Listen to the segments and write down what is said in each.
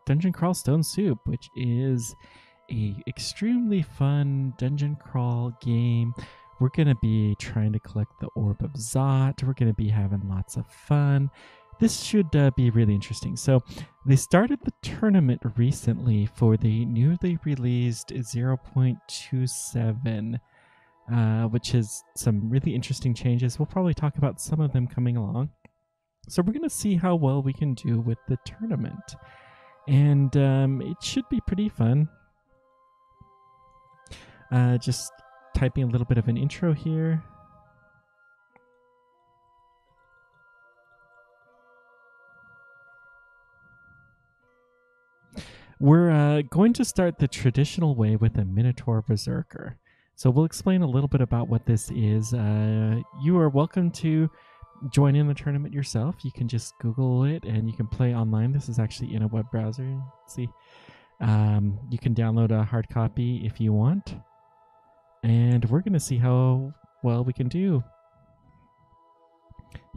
Dungeon Crawl Stone Soup, which is a extremely fun dungeon crawl game. We're going to be trying to collect the Orb of Zot. We're going to be having lots of fun. This should be really interesting. So they started the tournament recently for the newly released 0.27, which has some really interesting changes. We'll probably talk about some of them coming along. So we're going to see how well we can do with the tournament. And it should be pretty fun. Just typing a little bit of an intro here. We're going to start the traditional way with a Minotaur Beserker. So we'll explain a little bit about what this is. You are welcome to join in the tournament yourself. You can just Google it and you can play online. This is actually in a web browser. Let's see. You can download a hard copy if you want. And we're going to see how well we can do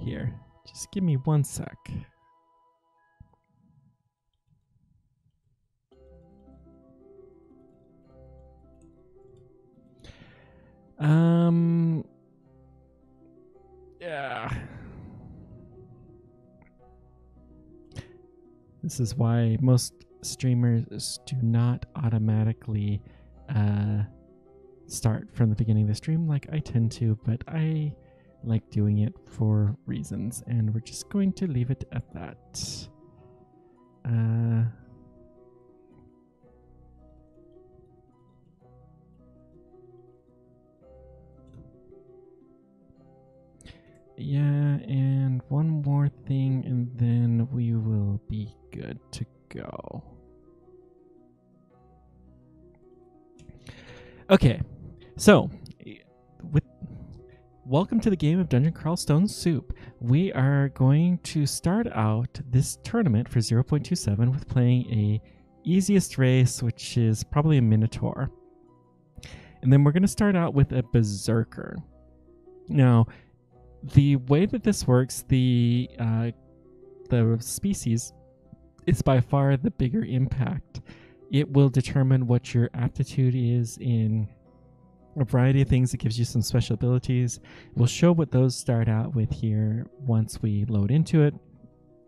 here. Just give me 1 sec. Yeah. This is why most streamers do not automatically start from the beginning of the stream like I tend to, but I like doing it for reasons, and we're just going to leave it at that. Yeah, and one more thing, and then we will be good to go. Okay, so welcome to the game of Dungeon Crawl Stone Soup. We are going to start out this tournament for 0.27 with playing a easiest race, which is probably a Minotaur. And then we're going to start out with a Beserker. Now, the way that this works, the species is by far the bigger impact. It will determine what your aptitude is in a variety of things. It gives you some special abilities. We'll show what those start out with here once we load into it.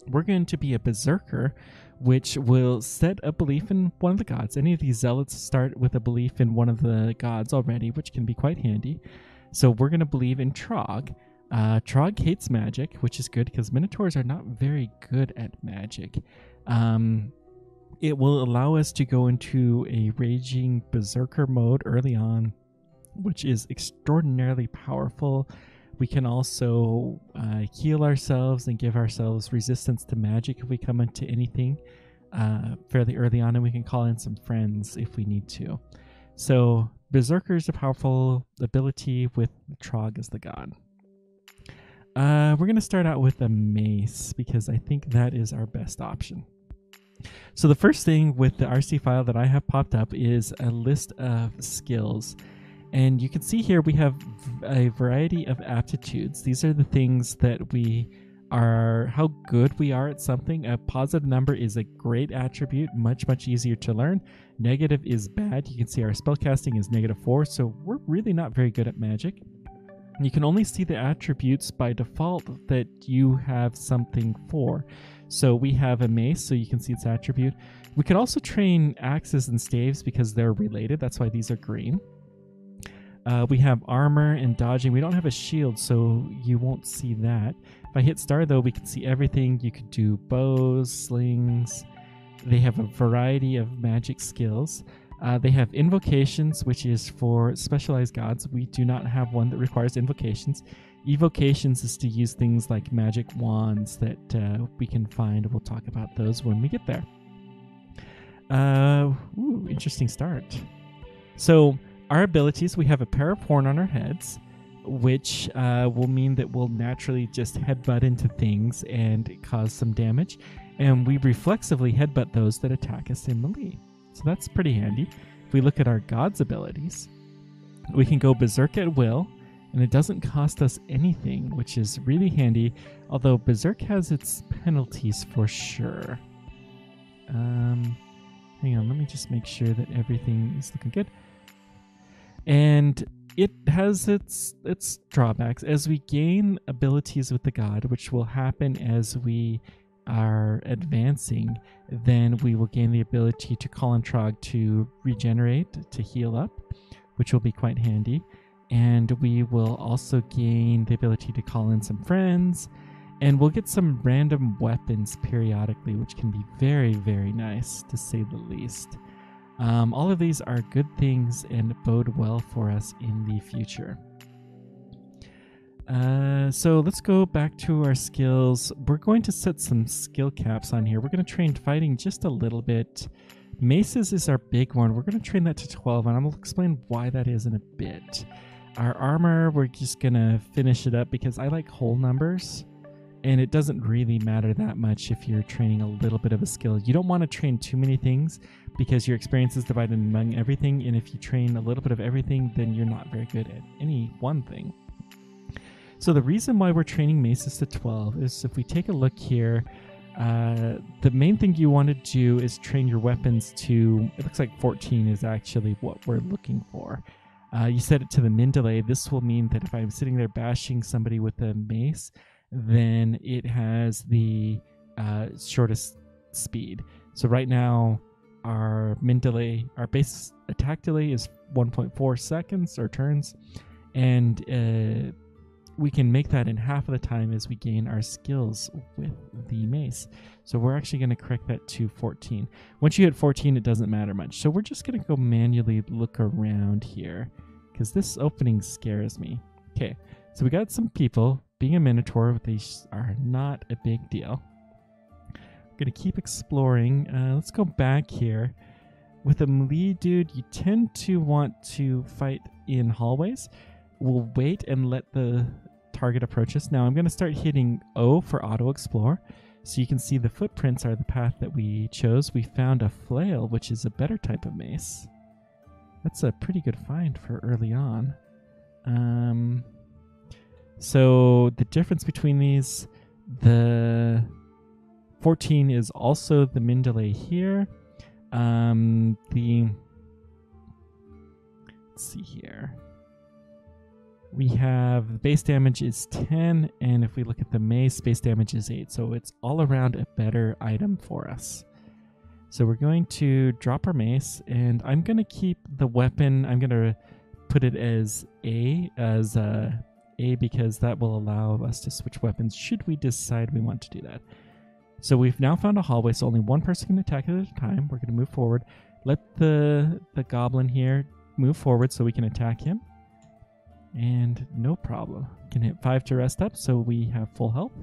We're going to be a Beserker, which will set a belief in one of the gods. Any of these zealots start with a belief in one of the gods already, which can be quite handy. So we're going to believe in Trog. Trog hates magic, which is good because Minotaurs are not very good at magic. It will allow us to go into a raging Beserker mode early on, which is extraordinarily powerful. We can also heal ourselves and give ourselves resistance to magic if we come into anything fairly early on, and we can call in some friends if we need to. So Beserker is a powerful ability with Trog as the god. We're going to start out with a mace because I think that is our best option. So the first thing with the RC file that I have popped up is a list of skills. And you can see here we have a variety of aptitudes. These are the things that we are, how good we are at something. A positive number is a great attribute, much easier to learn. Negative is bad. You can see our spellcasting is -4, so we're really not very good at magic. You can only see the attributes by default that you have something for. So we have a mace, so you can see its attribute. We could also train axes and staves because they're related. That's why these are green. We have armor and dodging. We don't have a shield, so you won't see that. If I hit star, though, we can see everything. You could do bows, slings. They have a variety of magic skills. They have invocations, which is for specialized gods. We do not have one that requires invocations. Evocations is to use things like magic wands that we can find. We'll talk about those when we get there. Ooh, interesting start. So our abilities, we have a pair of horn on our heads, which will mean that we'll naturally just headbutt into things and cause some damage. And we reflexively headbutt those that attack us in melee. So that's pretty handy. If we look at our god's abilities, we can go Berserk at will, and it doesn't cost us anything, which is really handy, although Berserk has its penalties for sure. me just make sure that everything is looking good. And it has its drawbacks. As we gain abilities with the god, which will happen as we are advancing, then we will gain the ability to call on Trog to regenerate, to heal up, which will be quite handy. And we will also gain the ability to call in some friends, and we'll get some random weapons periodically, which can be very, very nice, to say the least. All of these are good things and bode well for us in the future. So let's go back to our skills. We're going to set some skill caps on here. We're going to train fighting just a little bit. Maces is our big one. We're going to train that to 12, and I'm going to explain why that is in a bit. Our armor, we're just going to finish it up because I like whole numbers, and it doesn't really matter that much if you're training a little bit of a skill. You don't want to train too many things because your experience is divided among everything, and if you train a little bit of everything, then you're not very good at any one thing. So the reason why we're training maces to 12 is, if we take a look here, the main thing you want to do is train your weapons to, it looks like 14 is actually what we're looking for. You set it to the min delay. This will mean that if I'm sitting there bashing somebody with a mace, then it has the shortest speed. So right now, our min delay, our base attack delay is 1.4 seconds or turns, and we can make that in half of the time as we gain our skills with the mace. So we're actually going to correct that to 14. Once you hit 14, it doesn't matter much. So we're just going to go manually look around here because this opening scares me. Okay, so we got some people. Being a Minotaur, they are not a big deal. I'm going to keep exploring. Let's go back here. With a melee dude, you tend to want to fight in hallways. We'll wait and let the target approach us. Now I'm going to start hitting O for auto explore, so you can see the footprints are the path that we chose. We found a flail, which is a better type of mace. That's a pretty good find for early on. So the difference between these, the 14 is also the min delay here. Let's see here. We have base damage is 10, and if we look at the mace, base damage is 8. So it's all around a better item for us. So we're going to drop our mace, and I'm going to keep the weapon. I'm going to put it as A, because that will allow us to switch weapons should we decide we want to do that. So we've now found a hallway, so only one person can attack at a time. We're going to move forward. Let the goblin here move forward so we can attack him. And no problem. Can hit 5 to rest up, so we have full health.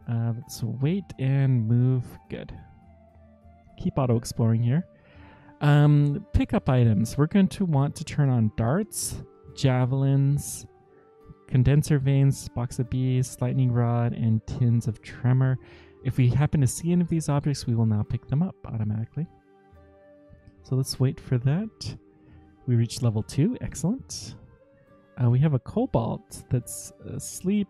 Let's wait and move. Good. Keep auto exploring here. Pick up items. We're going to want to turn on darts, javelins, condenser veins, box of bees, lightning rod, and tins of tremor. If we happen to see any of these objects, we will now pick them up automatically. So let's wait for that. We reached level 2. Excellent. We have a cobalt that's asleep.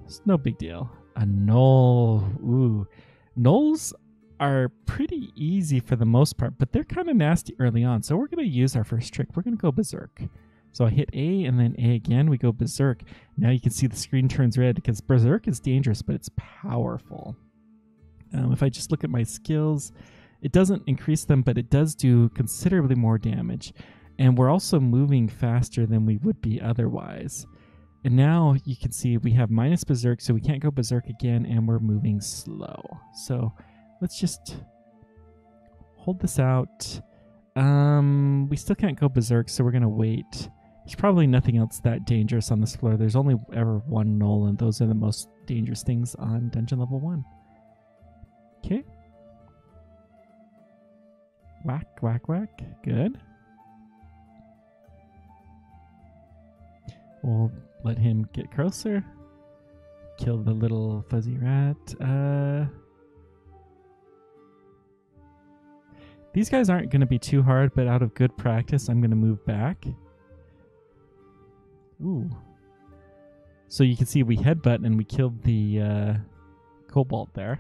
It's no big deal. A knoll. Ooh. Knolls are pretty easy for the most part, but they're kind of nasty early on. So we're going to use our first trick. We're going to go berserk. So I hit A and then A again. We go berserk. Now you can see the screen turns red because berserk is dangerous, but it's powerful. If I just look at my skills, it doesn't increase them, but it does do considerably more damage. And we're also moving faster than we would be otherwise. And now you can see we have minus berserk, so we can't go berserk again, and we're moving slow. So let's just hold this out. We still can't go berserk, so we're going to wait. There's probably nothing else that dangerous on this floor. There's only ever one knoll, and those are the most dangerous things on dungeon level 1. Okay. Whack, whack, whack. Good. We'll let him get closer. Kill the little fuzzy rat. These guys aren't going to be too hard, but out of good practice, I'm going to move back. Ooh. So you can see we headbutt and we killed the cobalt there.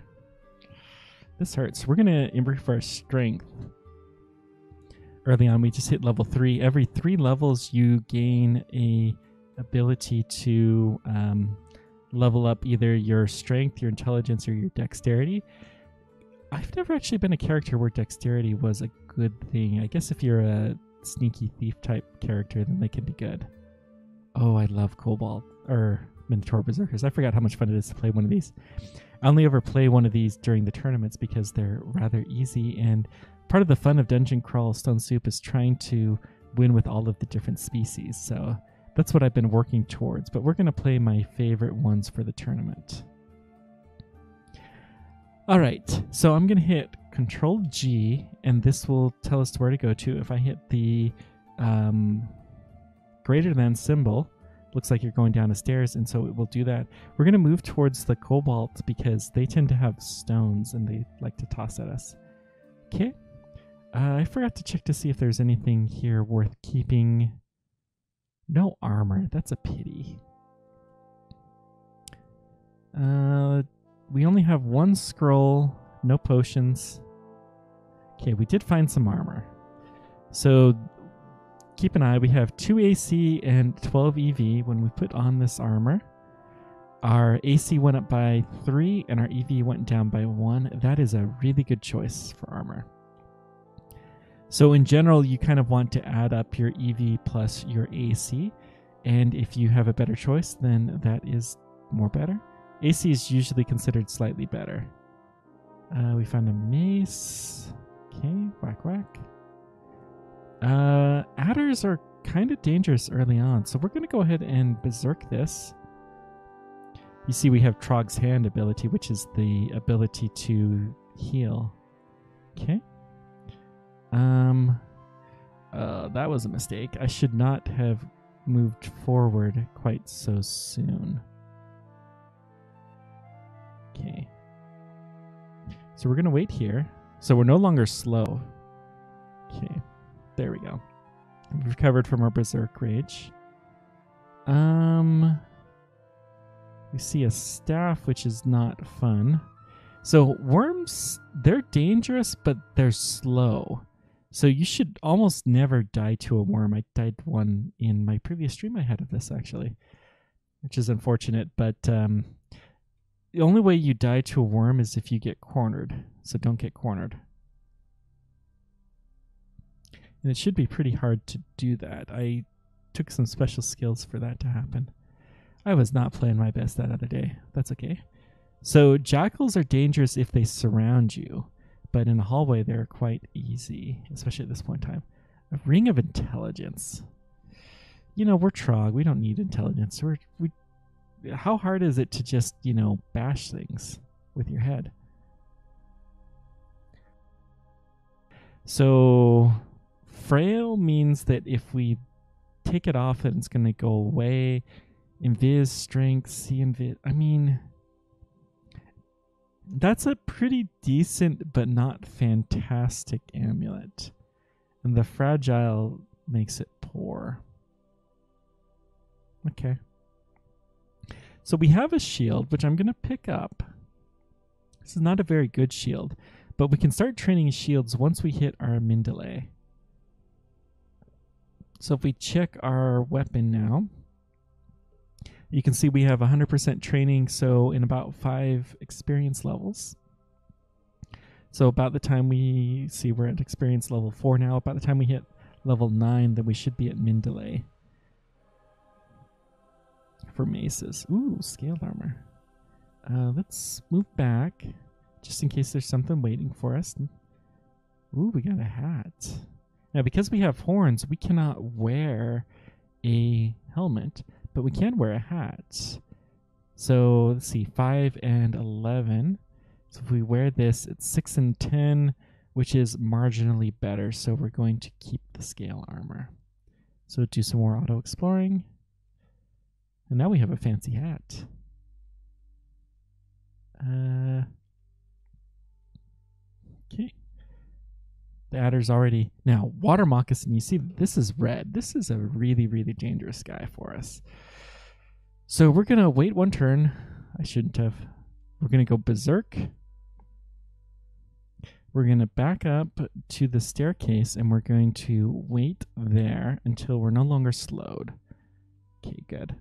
This hurts. We're going to improve our strength. Early on, we just hit level 3. Every 3 levels, you gain a ability to level up either your strength, your intelligence, or your dexterity. I've never actually been a character where dexterity was a good thing. I guess if you're a sneaky thief type character, then they can be good. Oh, I love Cobalt or Minotaur Beserkers. I forgot how much fun it is to play one of these. I only ever play one of these during the tournaments because they're rather easy, and part of the fun of Dungeon Crawl Stone Soup is trying to win with all of the different species. So that's what I've been working towards, but we're going to play my favorite ones for the tournament. All right, so I'm going to hit Control G, and this will tell us where to go to. If I hit the greater than symbol, looks like you're going down the stairs, and so it will do that. We're going to move towards the Cobalt because they tend to have stones, and they like to toss at us. Okay. I forgot to check to see if there's anything here worth keeping. No armor. That's a pity. We only have 1 scroll, no potions. Okay, we did find some armor. So keep an eye. We have 2 AC and 12 EV. When we put on this armor, our AC went up by 3 and our EV went down by 1. That is a really good choice for armor. So in general, you kind of want to add up your EV plus your AC. And if you have a better choice, then that is more better. AC is usually considered slightly better. We found a mace. Okay, whack whack. Adders are kind of dangerous early on, so we're going to go ahead and berserk this. You see we have Trog's Hand ability, which is the ability to heal. Okay. That was a mistake. I should not have moved forward quite so soon. Okay. So we're going to wait here. So we're no longer slow. Okay. There we go. We've recovered from our Berserk Rage. We see a staff, which is not fun. So worms, they're dangerous, but they're slow. So you should almost never die to a worm. I died one in my previous stream I had of this, actually, which is unfortunate. But the only way you die to a worm is if you get cornered. So don't get cornered. And it should be pretty hard to do that. I took some special skills for that to happen. I was not playing my best that other day. That's okay. So jackals are dangerous if they surround you. But in a hallway, they're quite easy, especially at this point in time. A ring of intelligence. You know, we're Trog. We don't need intelligence. How hard is it to just, you know, bash things with your head? So frail means that if we take it off, then it's going to go away. Invis, strength, see invis. I mean, that's a pretty decent but not fantastic amulet. And the fragile makes it poor. Okay. So we have a shield, which I'm going to pick up. This is not a very good shield, but we can start training shields once we hit our Mindale. So if we check our weapon now, you can see we have 100% training, so in about 5 experience levels. So about the time we see we're at experience level 4 now, about the time we hit level 9, then we should be at Mindale. For maces. Ooh, scaled armor. Let's move back, just in case there's something waiting for us. Ooh, we got a hat. Now, because we have horns, we cannot wear a helmet, but we can wear a hat. So let's see, 5 and 11. So if we wear this, it's 6 and 10, which is marginally better. So we're going to keep the scale armor. So do some more auto exploring. And now we have a fancy hat. Okay. The adder's already... Now, water moccasin, you see this is red. This is a really, really dangerous guy for us. So we're going to wait one turn. I shouldn't have. We're going to go Berserk. We're going to back up to the staircase and we're going to wait there until we're no longer slowed. Okay, good.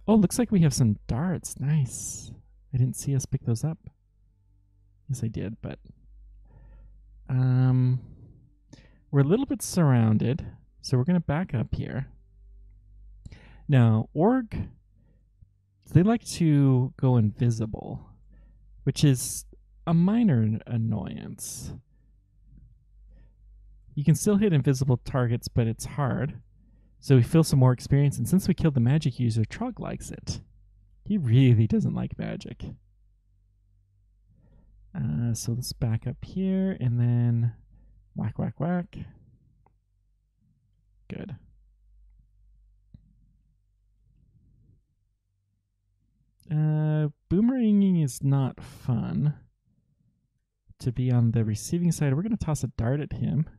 Oh, looks like we have some darts. Nice. I didn't see us pick those up. Yes, I did, but we're a little bit surrounded, so we're going to back up here. Now, Org, they like to go invisible, which is a minor annoyance. You can still hit invisible targets, but it's hard. So we feel some more experience, and since we killed the magic user, Trog likes it. He really doesn't like magic. So let's back up here, and then whack, whack, whack. Good. Boomeranging is not fun. To be on the receiving side, we're going to toss a dart at him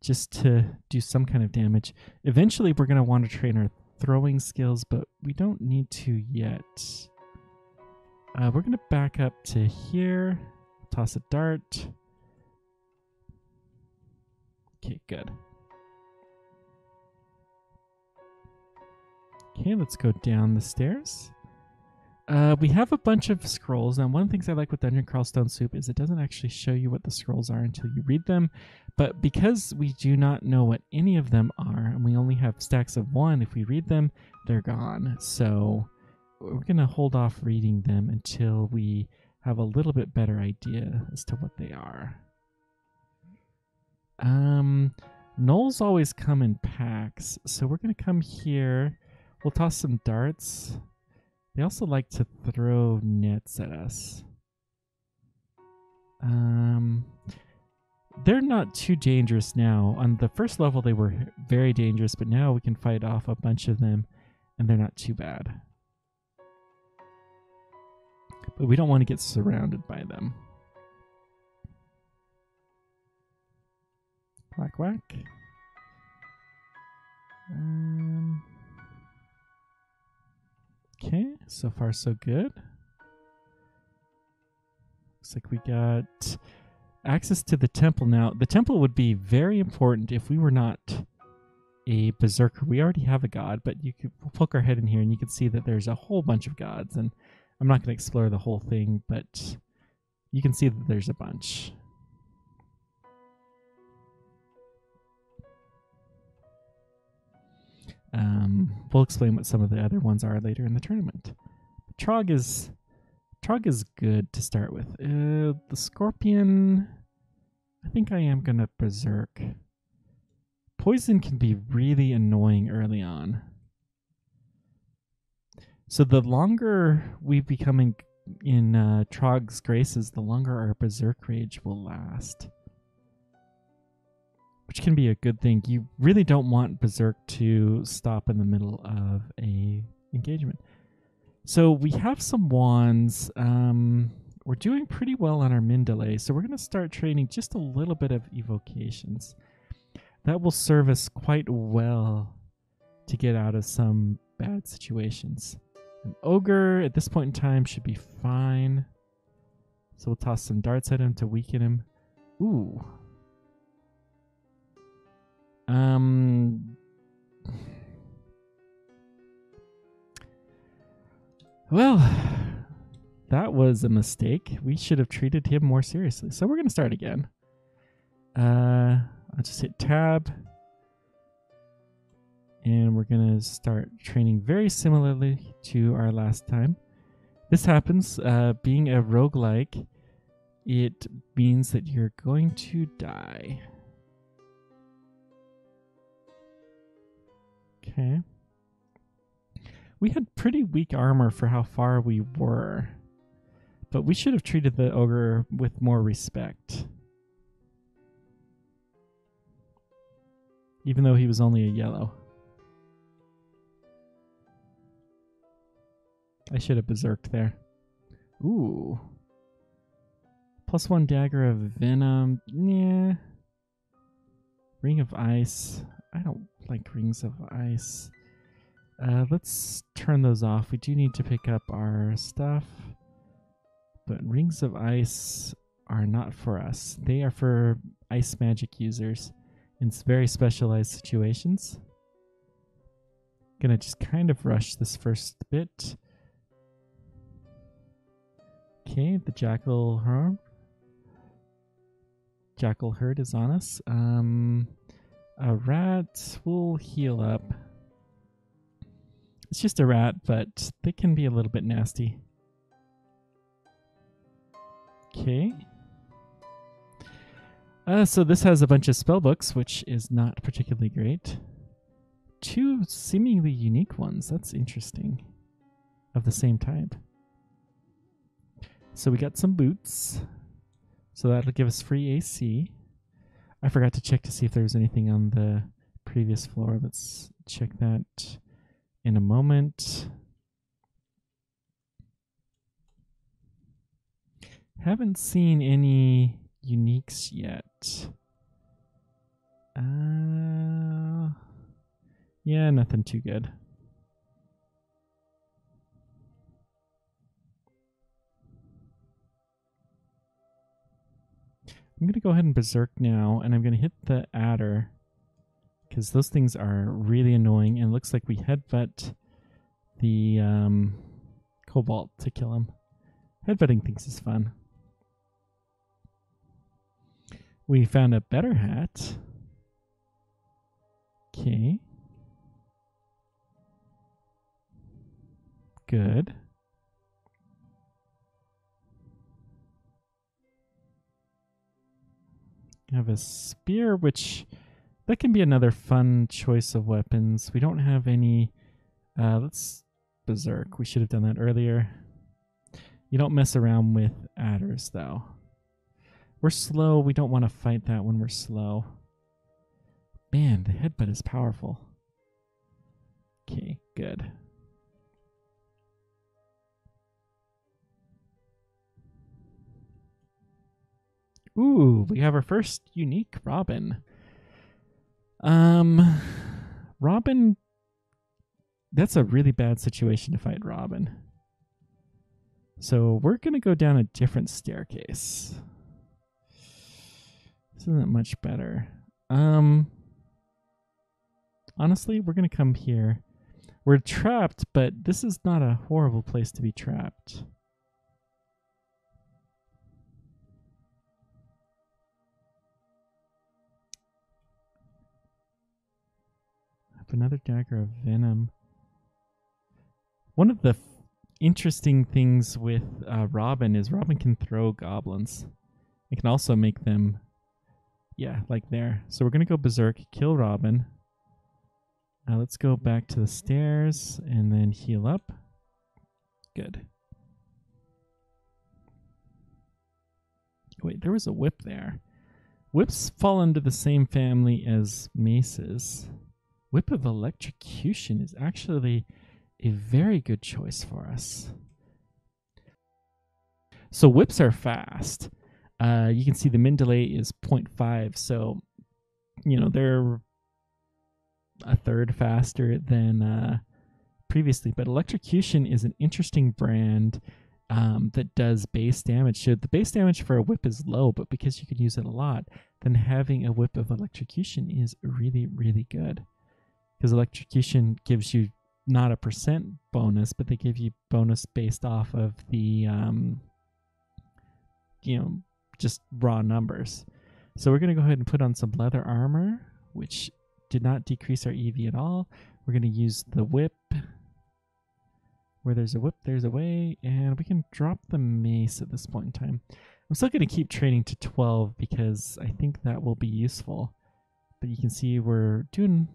just to do some kind of damage. Eventually, we're going to want to train our throwing skills, but we don't need to yet. We're going to back up to here, toss a dart. Okay, good. Okay, let's go down the stairs. We have a bunch of scrolls, and one of the things I like with Dungeon Crawl Stone Soup is it doesn't actually show you what the scrolls are until you read them. But because we do not know what any of them are, and we only have stacks of one, if we read them, they're gone. So we're going to hold off reading them until we have a little bit better idea as to what they are. Gnolls always come in packs, so we're going to come here. We'll toss some darts. They also like to throw nets at us. They're not too dangerous now. On the first level, they were very dangerous, but now we can fight off a bunch of them, and they're not too bad. But we don't want to get surrounded by them. Whack, whack. Okay, so far so good. Looks like we got access to the temple now. The temple would be very important if we were not a berserker. We already have a god, but you could poke our head in here and you can see that there's a whole bunch of gods. And I'm not going to explore the whole thing, but you can see that there's a bunch. We'll explain what some of the other ones are later in the tournament. But Trog is good to start with. The Scorpion, I think I am gonna Berserk. Poison can be really annoying early on. So the longer we become in Trog's graces, the longer our Berserk rage will last. Which can be a good thing. You really don't want Berserk to stop in the middle of a engagement. So we have some wands. We're doing pretty well on our min delay, so we're going to start training just a little bit of evocations. That will serve us quite well to get out of some bad situations. An ogre at this point in time should be fine. So we'll toss some darts at him to weaken him. Ooh. Well, that was a mistake. We should have treated him more seriously. So we're going to start again. I'll just hit tab. And we're going to start training very similarly to our last time. This happens, being a roguelike, it means that you're going to die. Okay. We had pretty weak armor for how far we were, but we should have treated the ogre with more respect. Even though he was only a yellow. I should have berserked there. Ooh. +1 dagger of venom. Yeah. Ring of ice. I don't like rings of ice. Let's turn those off. We do need to pick up our stuff. But rings of ice are not for us. They are for ice magic users in very specialized situations. Gonna just kind of rush this first bit. Okay, the jackal herd is on us. A rat will heal up. It's just a rat, but they can be a little bit nasty. Okay. So this has a bunch of spell books, which is not particularly great. 2 seemingly unique ones. That's interesting. Of the same type. So we got some boots. So that'll give us free AC. I forgot to check to see if there was anything on the previous floor. Let's check that in a moment. Haven't seen any uniques yet. Yeah, nothing too good. I'm going to go ahead and Berserk now, and I'm going to hit the adder, because those things are really annoying, and it looks like we headbutt the Cobalt to kill him. Headbutting things is fun. We found a better hat. Okay. Good. Have a spear, which that can be another fun choice of weapons. We don't have any. Let's Berserk. We should have done that earlier. You don't mess around with adders, though. We're slow. We don't want to fight that when we're slow. Man, the headbutt is powerful. Okay, good. Ooh, we have our first unique Robin. Robin, that's a really bad situation to fight Robin. So we're going to go down a different staircase. This isn't much better. Honestly, we're going to come here. We're trapped, but this is not a horrible place to be trapped. Another dagger of venom. One of the interesting things with Robin is Robin can throw goblins. It can also make them, yeah, like there. So we're going to go Berserk, kill Robin. Let's go back to the stairs and then heal up. Good. Wait, there was a whip there. Whips fall under the same family as maces. Whip of Electrocution is actually a very good choice for us. So whips are fast. You can see the min delay is 0.5, so you know they're a third faster than previously. But Electrocution is an interesting brand that does base damage. So the base damage for a whip is low, but because you can use it a lot, then having a Whip of Electrocution is really, really good. Because Electrocution gives you not a percent bonus, but they give you bonus based off of the, just raw numbers. So we're going to go ahead and put on some leather armor, which did not decrease our EV at all. We're going to use the whip. Where there's a whip, there's a way, and we can drop the mace at this point in time. I'm still going to keep training to 12 because I think that will be useful. But you can see we're doing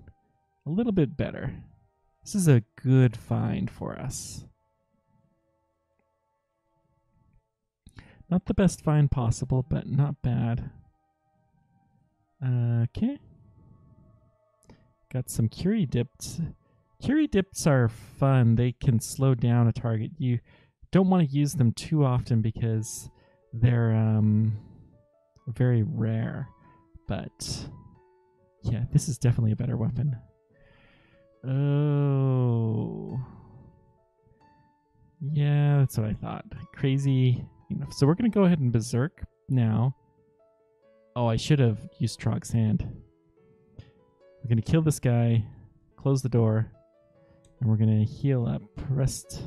a little bit better. This is a good find for us. Not the best find possible, but not bad. Okay. Got some Curie dips. Curie dips are fun. They can slow down a target. You don't want to use them too often because they're very rare. But yeah, this is definitely a better weapon. Oh. Yeah, that's what I thought. Crazy enough. So we're going to go ahead and Berserk now. Oh, I should have used Trog's hand. We're going to kill this guy, close the door, and we're going to heal up, rest,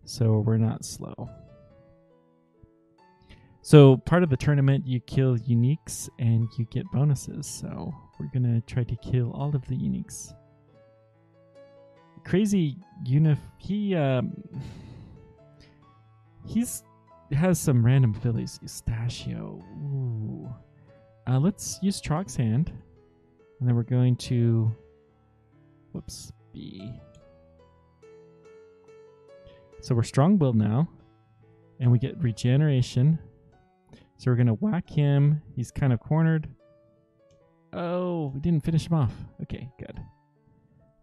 so we're not slow. So part of the tournament, you kill uniques and you get bonuses. So we're going to try to kill all of the uniques. Crazy Unif, he has some random abilities. Eustachio. Ooh. Let's use Trog's hand. And then we're going to, whoops, B. So we're strong-willed now. And we get regeneration. So we're going to whack him. He's kind of cornered. Oh, we didn't finish him off. Okay, good.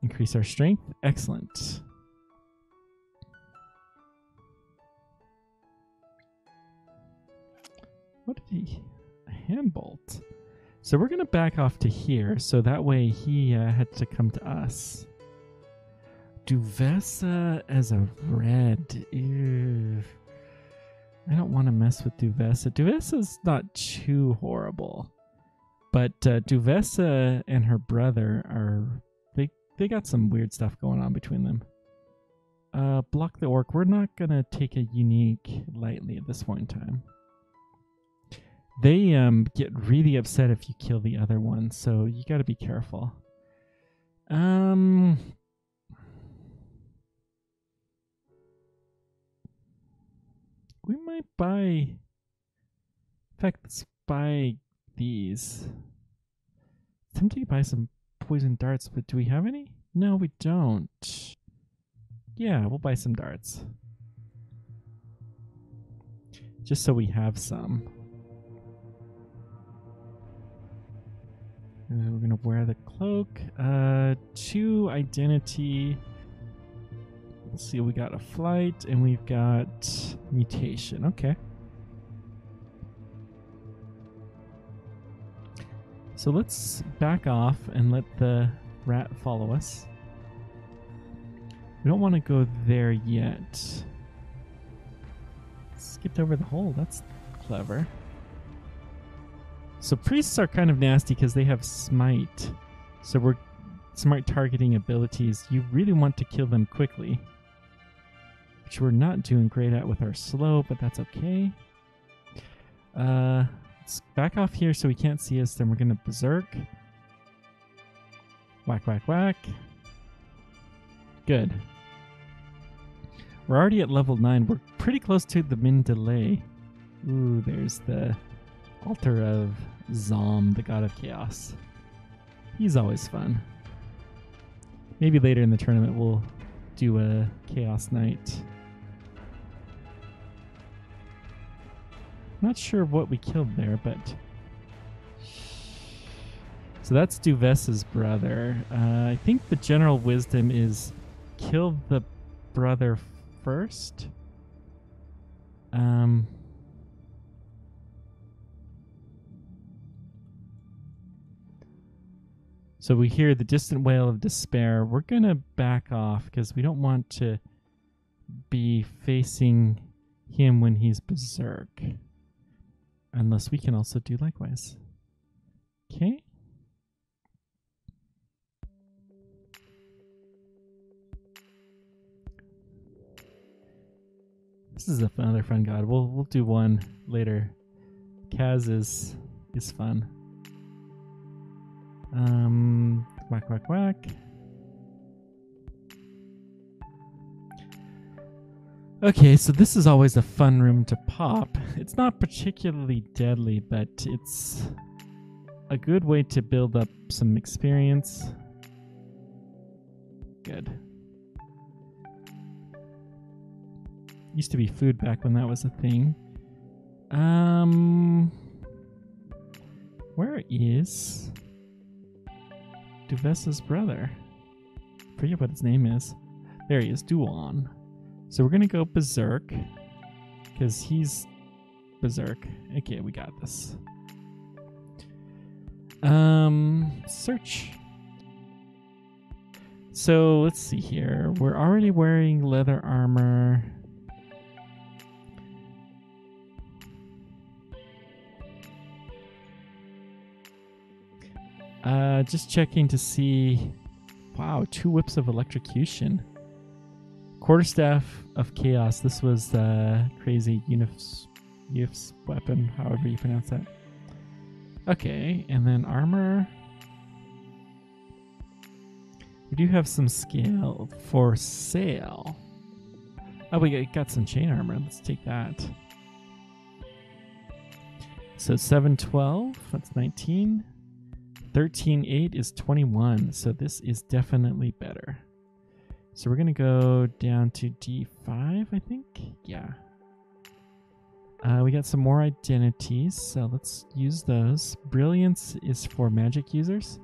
Increase our strength. Excellent. What did he? A handbolt. So we're going to back off to here. So that way he had to come to us. Duvessa as a red. Ew. I don't want to mess with Duvessa. Duvessa's not too horrible. But Duvessa and her brother are... They got some weird stuff going on between them. Block the orc. We're not going to take a unique lightly at this point in time. They get really upset if you kill the other one, so you got to be careful. We might buy... In fact, let's buy these. It's tempting to buy some poison darts, but do we have any? No, we don't. Yeah, we'll buy some darts. Just so we have some. And we're going to wear the cloak. 2 identity. Let's see, we got a flight and we've got mutation. Okay. So let's back off and let the rat follow us. We don't want to go there yet. Skipped over the hole. That's clever. So priests are kind of nasty because they have smite. So we're smart targeting abilities. You really want to kill them quickly, which we're not doing great at with our slow, but that's okay. Let's back off here so he can't see us. Then we're going to berserk. Whack, whack, whack. Good. We're already at level 9. We're pretty close to the min delay. Ooh, there's the altar of Zom, the god of chaos. He's always fun. Maybe later in the tournament we'll do a chaos night. Not sure what we killed there, but... So that's Duvessa's brother. I think the general wisdom is kill the brother first. So we hear the distant wail of despair. We're going to back off because we don't want to be facing him when he's berserk. Unless we can also do likewise. Okay. This is another fun god. We'll do one later. Kaz is fun. Whack, whack, whack. Okay, so this is always a fun room to pop. It's not particularly deadly, but it's a good way to build up some experience. Good. Used to be food back when that was a thing. Where is Duvessa's brother? I forget what his name is. There he is, Duan. So we're gonna go berserk because he's berserk. Okay, we got this. Search. So let's see here. We're already wearing leather armor. Just checking to see. Wow, 2 whips of electrocution. Quarterstaff of chaos. This was crazy Yuf's weapon, however you pronounce that. Okay, and then armor. We do have some scale for sale. Oh, we got some chain armor. Let's take that. So 712, that's 19. 13.8 is 21, so this is definitely better. So we're going to go down to D5, I think? Yeah. We got some more identities, so let's use those. Brilliance is for magic users.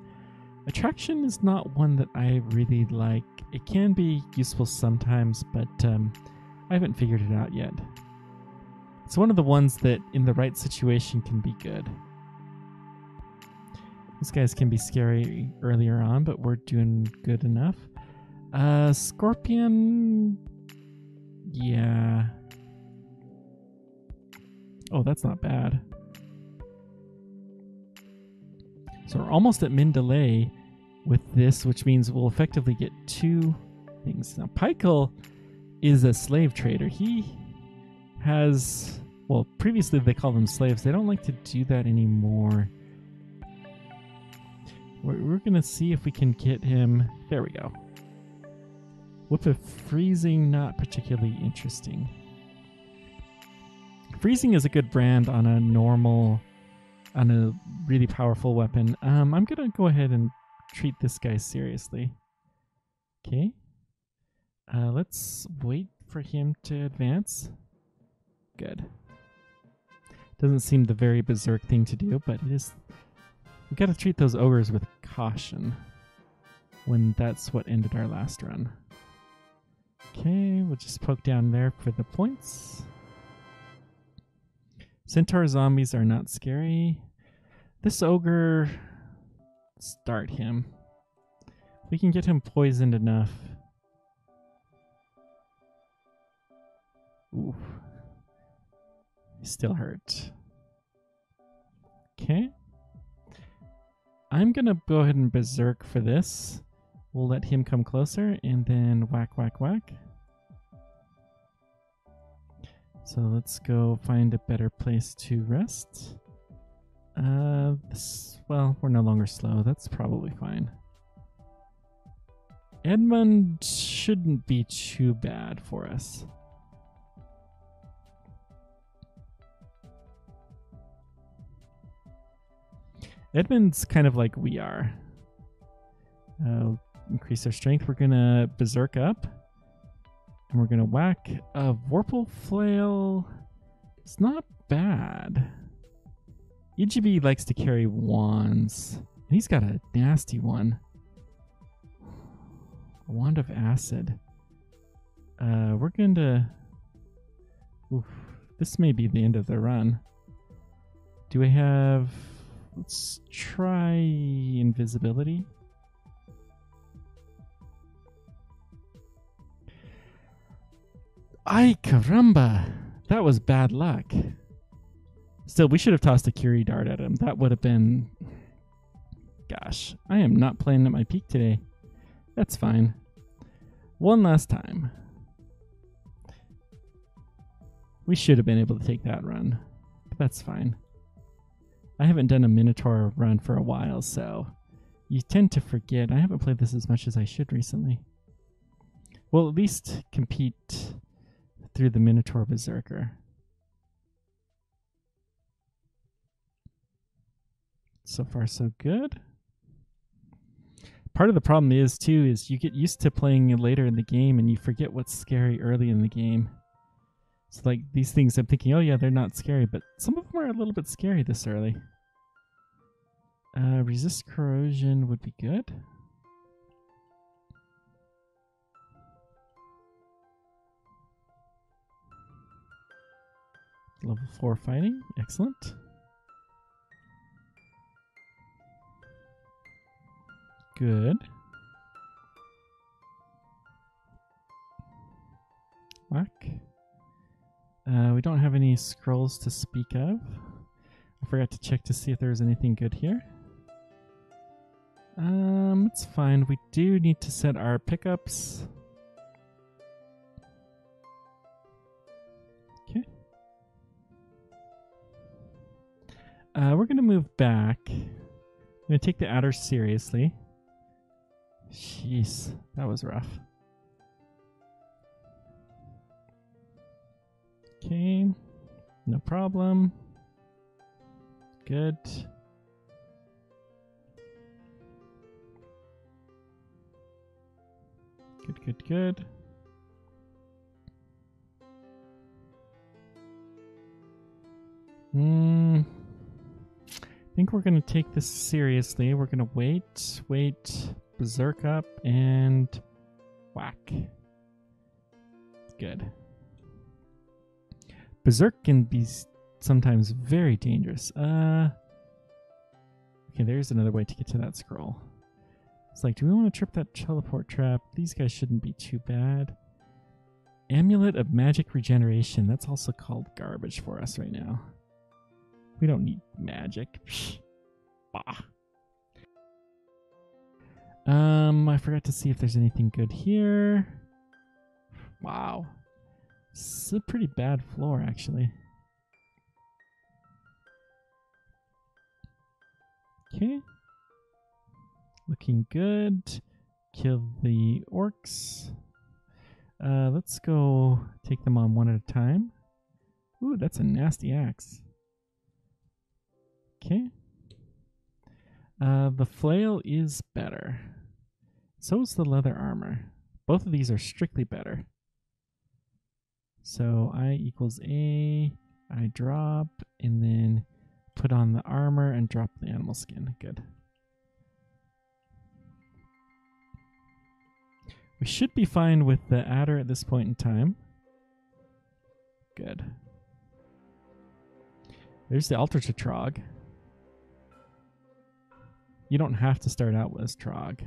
Attraction is not one that I really like. It can be useful sometimes, but I haven't figured it out yet. It's one of the ones that in the right situation can be good. These guys can be scary earlier on, but we're doing good enough. Scorpion... Yeah. Oh, that's not bad. So we're almost at min delay with this, which means we'll effectively get 2 things. Now, Pykel is a slave trader. He has... Well, previously they called them slaves. They don't like to do that anymore. We're going to see if we can get him... There we go. Whip of Freezing, not particularly interesting. Freezing is a good brand on a normal... on a really powerful weapon. I'm going to go ahead and treat this guy seriously. Okay. Let's wait for him to advance. Good. Doesn't seem the very berserk thing to do, but it is... We gotta treat those ogres with caution when that's what ended our last run. Okay, we'll just poke down there for the points. Centaur zombies are not scary. This ogre, start him. We can get him poisoned enough. Ooh. He's still hurt. Okay. I'm gonna go ahead and berserk for this. We'll let him come closer and then whack, whack, whack. So let's go find a better place to rest. Well, we're no longer slow. That's probably fine. Edmund shouldn't be too bad for us. Edmund's kind of like we are. Increase our strength. We're gonna berserk up. And we're gonna whack a Vorpal Flail. It's not bad. EGB likes to carry wands. And he's got a nasty one. A Wand of Acid. We're going to... Oof, this may be the end of the run. Do we have... Let's try invisibility. Ay caramba! That was bad luck. Still, we should have tossed a Curie dart at him. That would have been... Gosh, I am not playing at my peak today. That's fine. One last time. We should have been able to take that run, but that's fine. I haven't done a Minotaur run for a while, so you tend to forget. I haven't played this as much as I should recently. We'll at least compete through the Minotaur Beserker. So far, so good. Part of the problem is, too, is you get used to playing later in the game and you forget what's scary early in the game. So, like, these things, I'm thinking, oh, yeah, they're not scary, but some of them are a little bit scary this early. Resist corrosion would be good. Level 4 fighting, excellent. Good. Whack. We don't have any scrolls to speak of. I forgot to check to see if there was anything good here. It's fine. We do need to set our pickups. Okay. We're gonna move back. I'm gonna take the adder seriously. Jeez, that was rough. Okay, no problem. Good. Good. I think we're going to take this seriously. We're going to wait, berserk up, and whack. Good. Berserk can be sometimes very dangerous. Okay, there's another way to get to that scroll. It's like, do we want to trip that teleport trap? These guys shouldn't be too bad. Amulet of Magic Regeneration. That's also called garbage for us right now. We don't need magic. Bah. I forgot to see if there's anything good here. Wow. This is a pretty bad floor, actually. Okay. Looking good. Kill the orcs. Let's go take them on one at a time. Ooh, that's a nasty axe. Okay. The flail is better. So is the leather armor. Both of these are strictly better. So I equals A. I drop and then put on the armor and drop the animal skin. Good. We should be fine with the adder at this point in time. Good. There's the altar to Trog. You don't have to start out as Trog.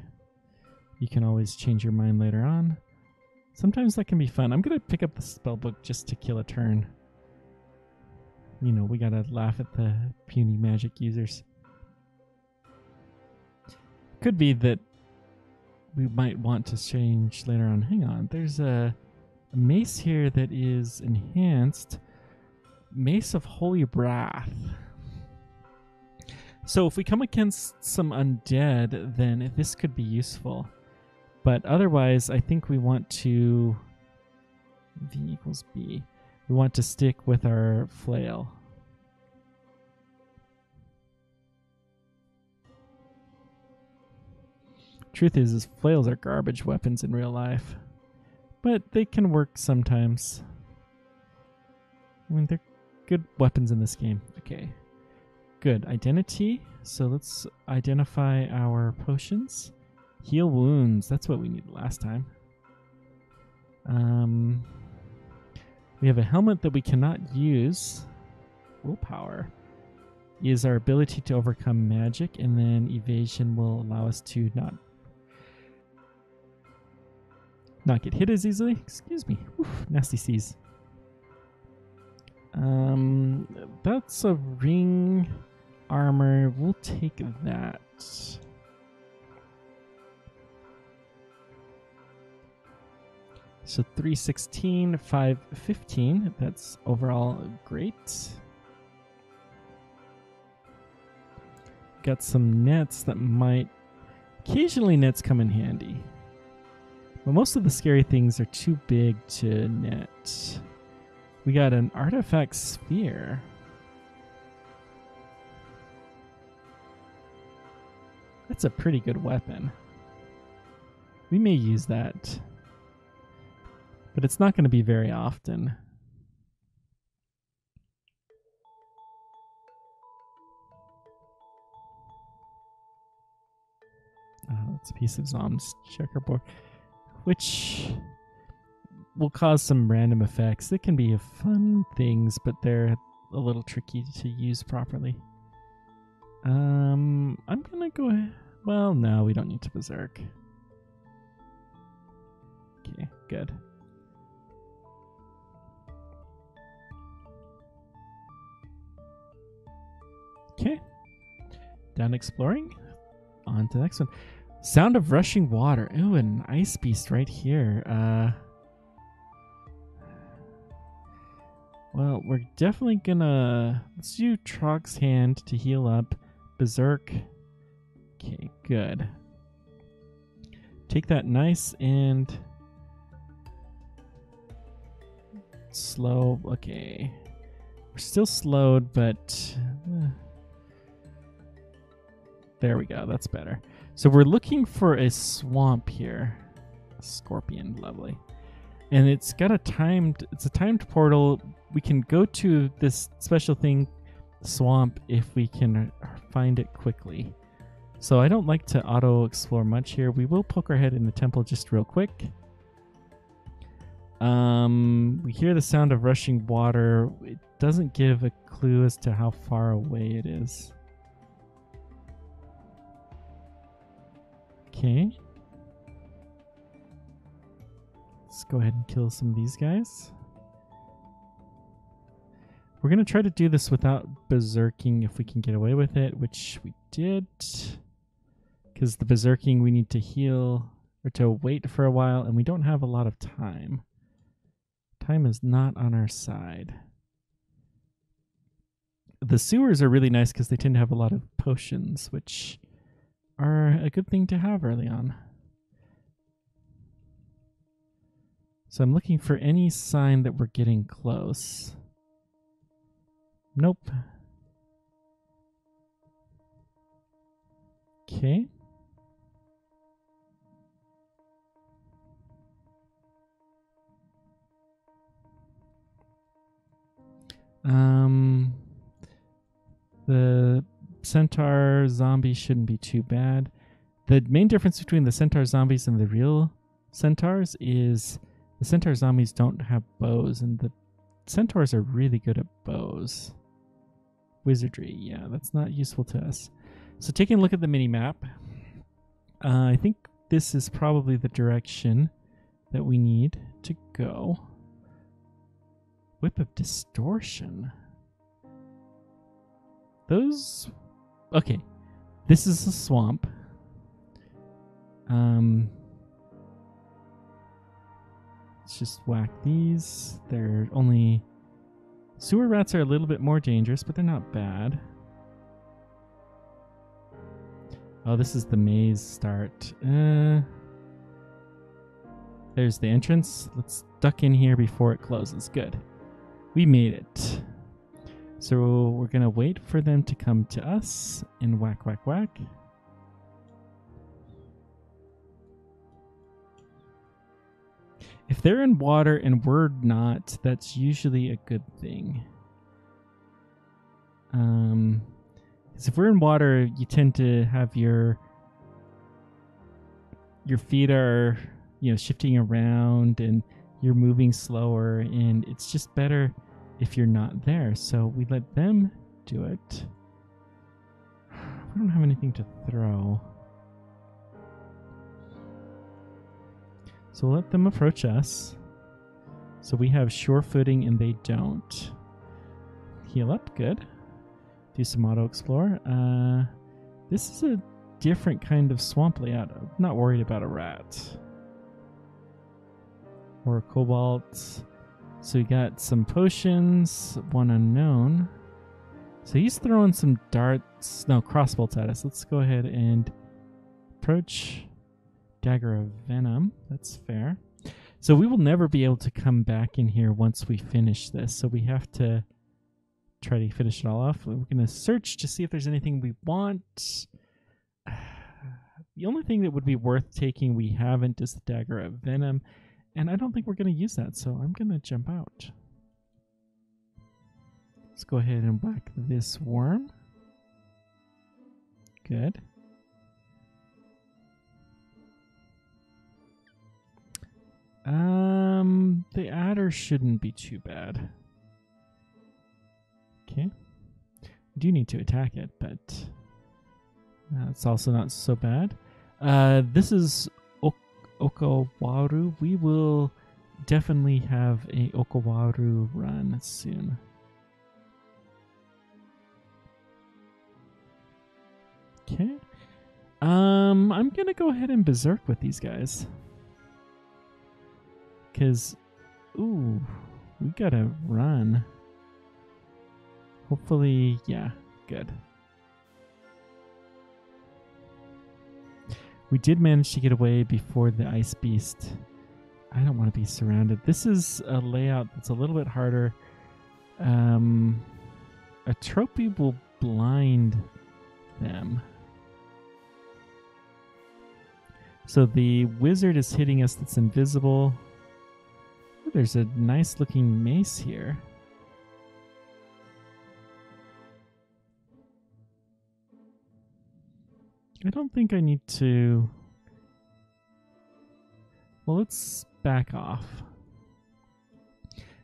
You can always change your mind later on. Sometimes that can be fun. I'm going to pick up the spellbook just to kill a turn. You know, we got to laugh at the puny magic users. Could be that we might want to change later on. Hang on, there's a mace here that is enhanced. Mace of Holy Wrath. So if we come against some undead, then this could be useful. But otherwise, I think we want to... V equals B. We want to stick with our flail. Truth is flails are garbage weapons in real life. But they can work sometimes. I mean, they're good weapons in this game. Okay. Good. Identity. So let's identify our potions. Heal wounds. That's what we needed last time. We have a helmet that we cannot use. Willpower is our ability to overcome magic, and then evasion will allow us to not get hit as easily. Excuse me. Oof, nasty C's. That's a ring armor. We'll take that. So 316, 515. That's overall great. Got some nets that might... Occasionally nets come in handy. But most of the scary things are too big to net. We got an artifact sphere. That's a pretty good weapon. We may use that. But it's not going to be very often. It's a piece of Zom's checkerboard, which will cause some random effects. They can be fun things, but they're a little tricky to use properly. I'm going to go ahead. Well, no, we don't need to berserk. Okay, good. Okay. Done exploring. on to the next one. Sound of rushing water. Ooh, an ice beast right here. Well, we're definitely gonna... Let's do Trog's Hand to heal up. Berserk. Okay, good. Take that nice and... slow. Okay. We're still slowed, but... there we go. That's better. So we're looking for a swamp here. A scorpion. Lovely. And it's got a timed portal. We can go to this special thing, swamp, if we can find it quickly. So I don't like to auto-explore much here. We will poke our head in the temple just real quick. We hear the sound of rushing water. It doesn't give a clue as to how far away it is. Okay. Let's go ahead and kill some of these guys. We're going to try to do this without berserking if we can get away with it, which we did. Because the berserking we need to heal or to wait for a while, and we don't have a lot of time. Time is not on our side. The sewers are really nice because they tend to have a lot of potions, which are a good thing to have early on. So I'm looking for any sign that we're getting close. Nope. Okay. The centaur zombies shouldn't be too bad. The main difference between the centaur zombies and the real centaurs is the centaur zombies don't have bows, and the centaurs are really good at bows. Wizardry, yeah, that's not useful to us. So taking a look at the mini-map, I think this is probably the direction that we need to go. Whip of Distortion. Those... okay, this is a swamp. Let's just whack these. They're only... sewer rats are a little bit more dangerous, but they're not bad. Oh, this is the maze start. There's the entrance. Let's duck in here before it closes. Good. We made it. So we're going to wait for them to come to us and whack, whack, whack. If they're in water and we're not, that's usually a good thing. Because if we're in water, you tend to have your feet are, you know, shifting around and you're moving slower, and it's just better if you're not there. So we let them do it. We don't have anything to throw. So we'll let them approach us. So we have sure footing and they don't. Heal up, good. Do some auto-explore. This is a different kind of swamp layout. I'm not worried about a rat. Or a cobalt. So we got some potions, one unknown. So he's throwing some darts, no, crossbolts at us. Let's go ahead and approach. Dagger of Venom, that's fair. So we will never be able to come back in here once we finish this. So we have to try to finish it all off. We're going to search to see if there's anything we want. The only thing that would be worth taking we haven't is the Dagger of Venom. And I don't think we're going to use that, so I'm going to jump out. Let's go ahead and whack this worm. Good. The adder shouldn't be too bad. Okay. We do need to attack it, but it's also not so bad. This is Okawaru. We will definitely have a Okawaru run soon. Okay. I'm gonna go ahead and berserk with these guys. Cause, ooh, we gotta run. Hopefully, yeah, good. We did manage to get away before the ice beast. I don't want to be surrounded. This is a layout that's a little bit harder. A trophy will blind them. So the wizard is hitting us that's invisible. Ooh, there's a nice looking mace here. I don't think I need to... Well, let's back off.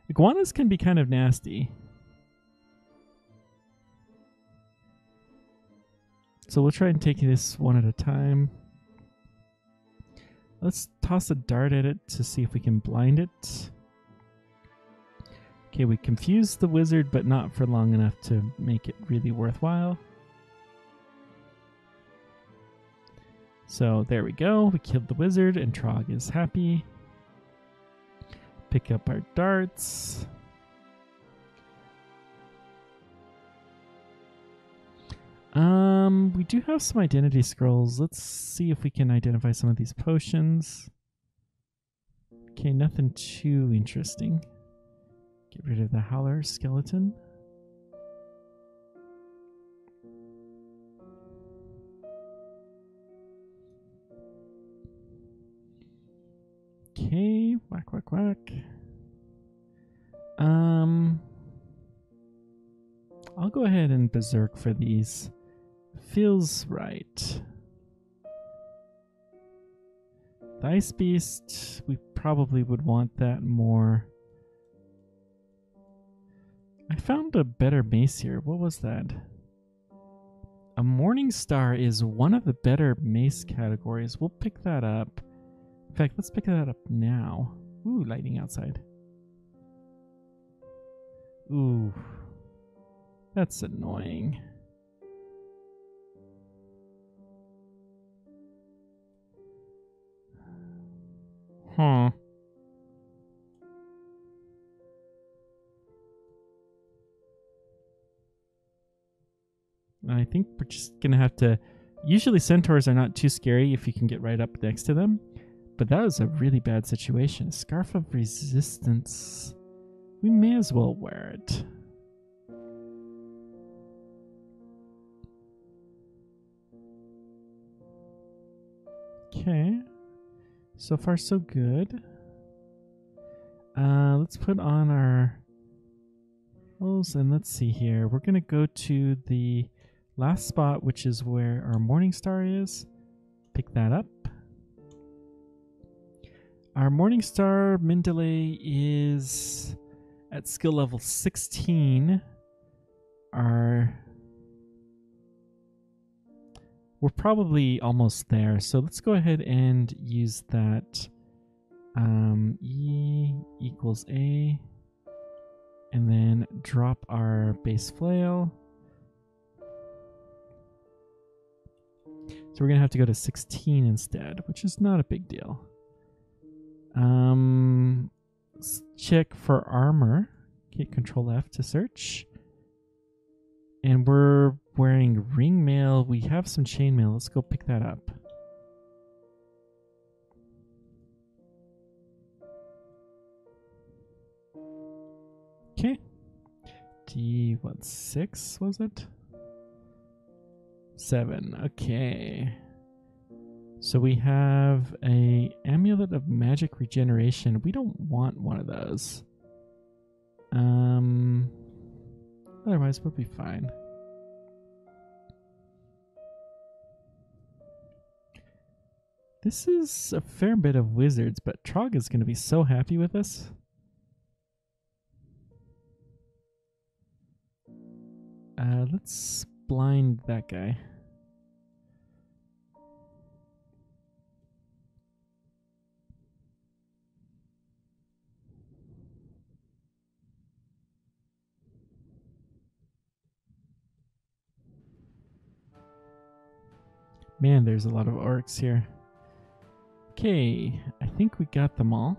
Iguanas can be kind of nasty. So we'll try and take this one at a time. Let's toss a dart at it to see if we can blind it. Okay, we confused the wizard, but not for long enough to make it really worthwhile. So there we go. We killed the wizard and Trog is happy. Pick up our darts. We do have some identity scrolls. Let's see if we can identify some of these potions. Okay, nothing too interesting. Get rid of the howler skeleton. Okay, whack, whack, whack. I'll go ahead and berserk for these. Feels right. The ice beast, we probably would want that more. I found a better mace here. What was that? A morning star is one of the better mace categories. We'll pick that up. In fact, let's pick that up now. Ooh, lightning outside. Ooh. That's annoying. Huh. I think we're just gonna have to... Usually centaurs are not too scary if you can get right up next to them. But that was a really bad situation. Scarf of Resistance. We may as well wear it. Okay. So far, so good. Let's put on our clothes and let's see here. We're going to go to the last spot, which is where our morning star is. Pick that up. Our morning star min delay is at skill level 16. We're probably almost there, so let's go ahead and use that. E equals A, and then drop our base flail. So we're gonna have to go to 16 instead, which is not a big deal. Let's check for armor. Hit Control F to search. And we're wearing ring mail. We have some chain mail. Let's go pick that up. Okay. What, 6 was it? 7. Okay. So we have a amulet of magic regeneration. We don't want one of those. Otherwise we'll be fine. This is a fair bit of wizards, but Trog is going to be so happy with us. Let's blind that guy. Man, there's a lot of orcs here. Okay, I think we got them all.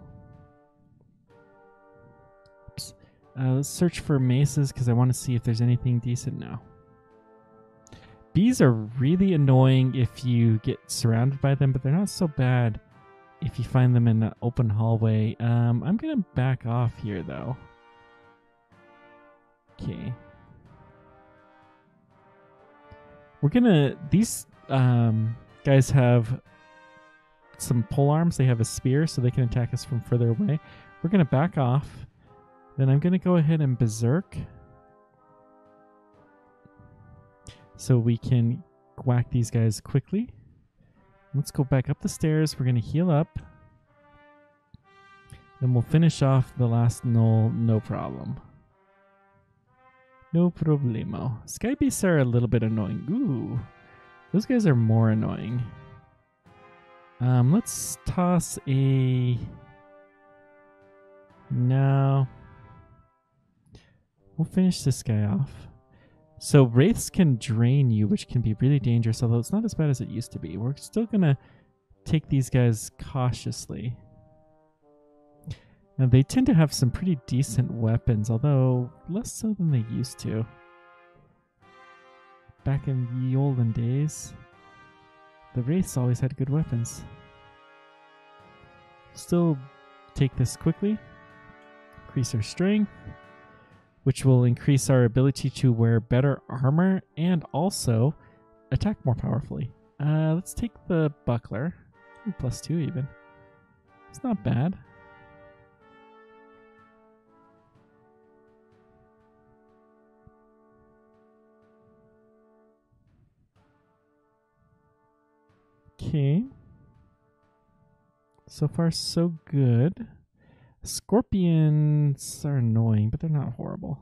Oops. Let's search for maces because I want to see if there's anything decent now. Bees are really annoying if you get surrounded by them, but they're not so bad if you find them in an open hallway. I'm going to back off here, though. Okay. We're going to... These guys have some pole arms. They have a spear, so they can attack us from further away. We're going to back off. Then I'm going to go ahead and berserk, so we can whack these guys quickly. Let's go back up the stairs. We're going to heal up. Then we'll finish off the last knoll, no problem. No problemo. Sky beasts are a little bit annoying. Ooh, those guys are more annoying. Let's toss a... No. We'll finish this guy off. So wraiths can drain you, which can be really dangerous, although it's not as bad as it used to be. We're still going to take these guys cautiously. Now, they tend to have some pretty decent weapons, although less so than they used to. Back in the olden days, the wraiths always had good weapons. Still take this quickly. Increase our strength, which will increase our ability to wear better armor and also attack more powerfully. Let's take the buckler. Ooh, +2 even. It's not bad. Okay. So far, so good. Scorpions are annoying, but they're not horrible.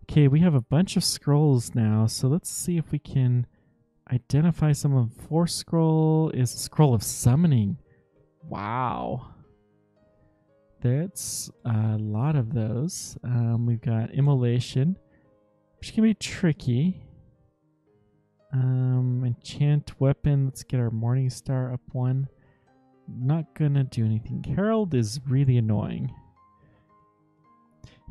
Okay, we have a bunch of scrolls now, so let's see if we can identify some of them. Fourth scroll is a scroll of summoning. Wow. That's a lot of those. We've got immolation, which can be tricky. Enchant weapon. Let's get our Morning Star up one. Not gonna do anything. Herald is really annoying.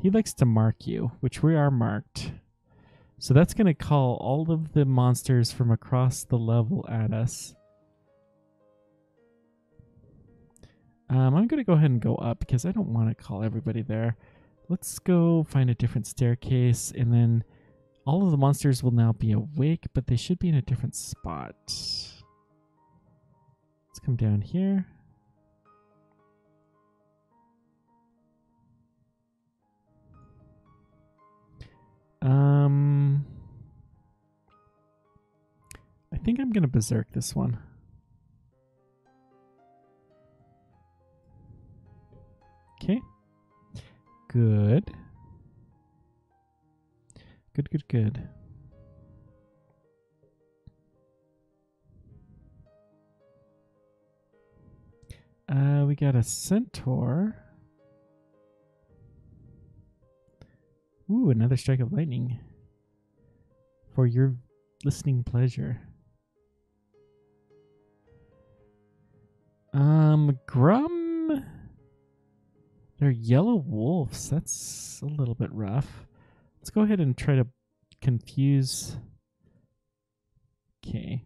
He likes to mark you, which we are marked. So that's gonna call all of the monsters from across the level at us. I'm gonna go ahead and go up because I don't want to call everybody there. Let's go find a different staircase, and then all of the monsters will now be awake, but they should be in a different spot. Let's come down here. I think I'm gonna berserk this one. Okay. Good. Good. We got a centaur. Ooh, another strike of lightning. For your listening pleasure. Grum. They're yellow wolves. That's a little bit rough. Let's go ahead and try to confuse. Okay.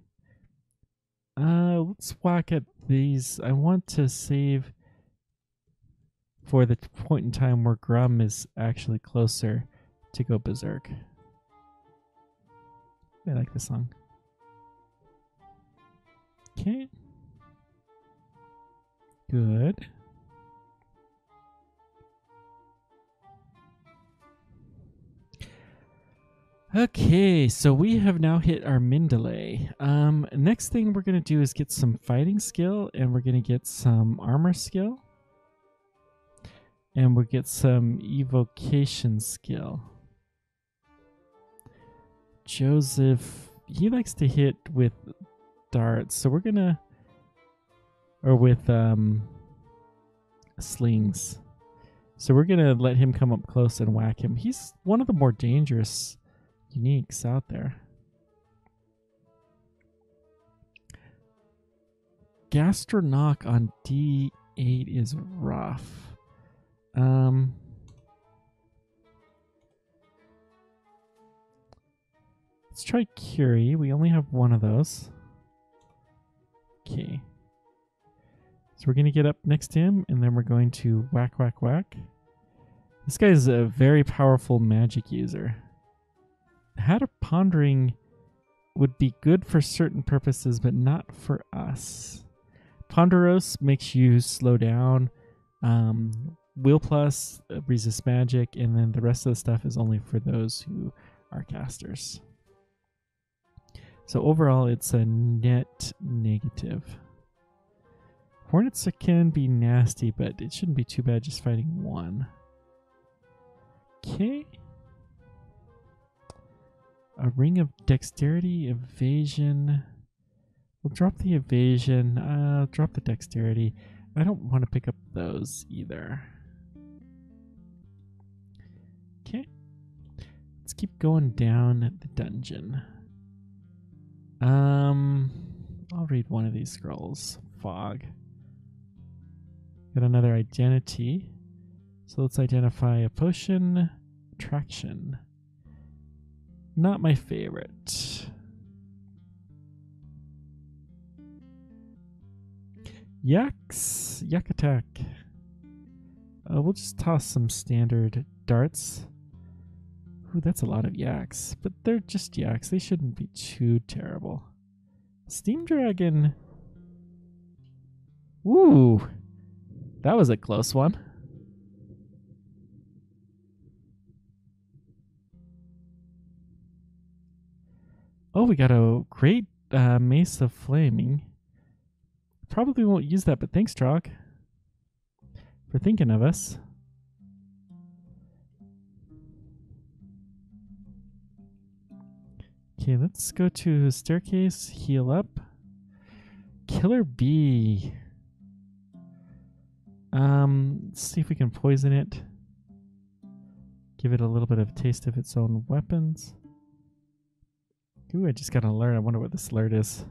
Let's whack at these. I want to save for the point in time where Grum is actually closer to go berserk. I like the song. Okay. Good. Okay, so we have now hit our Mindalay. Next thing we're going to do is get some fighting skill, and we're going to get some armor skill. And we'll get some evocation skill. Joseph, he likes to hit with darts, so we're going to... Or with slings. So we're going to let him come up close and whack him. He's one of the more dangerous uniques out there. Gastronoc on D8 is rough. Let's try Curie. We only have one of those. Okay. So we're going to get up next to him, and then we're going to whack, whack, whack. This guy is a very powerful magic user. Hat of Pondering would be good for certain purposes, but not for us. Ponderos makes you slow down. Will Plus resist magic, and then the rest of the stuff is only for those who are casters. So overall, it's a net negative. Hornets can be nasty, but it shouldn't be too bad just fighting one. Okay. A ring of dexterity, evasion. We'll drop the evasion. Drop the dexterity. I don't want to pick up those either. Okay. Let's keep going down the dungeon. I'll read one of these scrolls. Fog. Got another identity. So let's identify a potion. Attraction. Not my favorite. Yaks. Yak attack. We'll just toss some standard darts. Ooh, that's a lot of yaks. But they're just yaks. They shouldn't be too terrible. Steam Dragon. Ooh. That was a close one. Oh, we got a great Mace of Flaming. Probably won't use that, but thanks, Trog, for thinking of us. Okay, let's go to a staircase, heal up. Killer Bee. Let's see if we can poison it. Give it a little bit of a taste of its own weapons. Ooh, I just got an alert. I wonder what this alert is.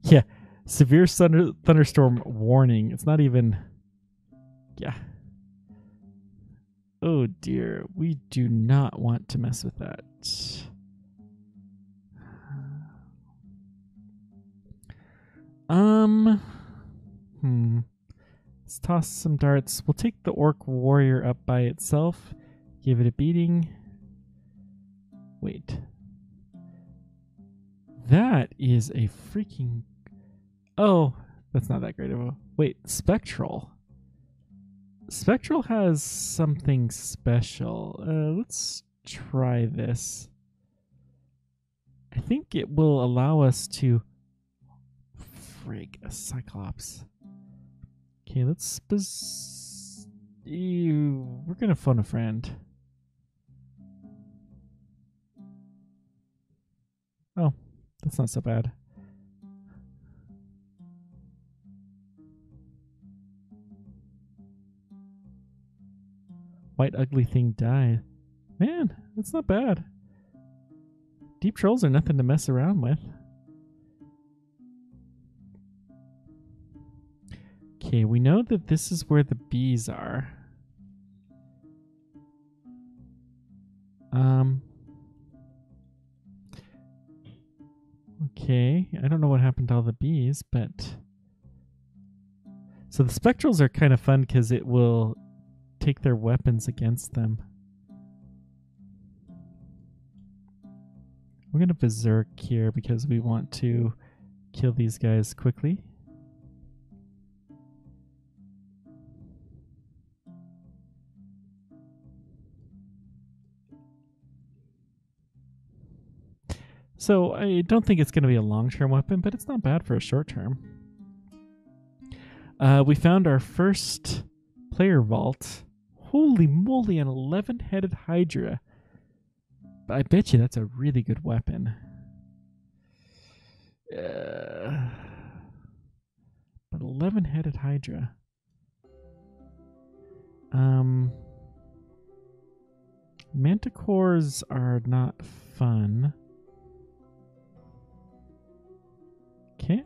Yeah, severe thunderstorm warning. It's not even... Yeah. Oh dear, we do not want to mess with that. Let's toss some darts. We'll take the Orc Warrior up by itself. Give it a beating. Wait. That is a freaking... Oh, that's not that great of a... Wait, Spectral. Spectral has something special. Let's try this. I think it will allow us to... Frig, a Cyclops. Okay, let's... We're gonna phone a friend. Oh, that's not so bad. White ugly thing died. Man, that's not bad. Deep trolls are nothing to mess around with. Okay, we know that this is where the bees are. Okay, I don't know what happened to all the bees, but... So the spectrals are kind of fun because it will take their weapons against them. We're going to berserk here because we want to kill these guys quickly. So I don't think it's going to be a long-term weapon, but it's not bad for a short-term. We found our first player vault. Holy moly, an 11-headed Hydra. But I bet you that's a really good weapon. But 11-headed Hydra. Manticores are not fun. Okay.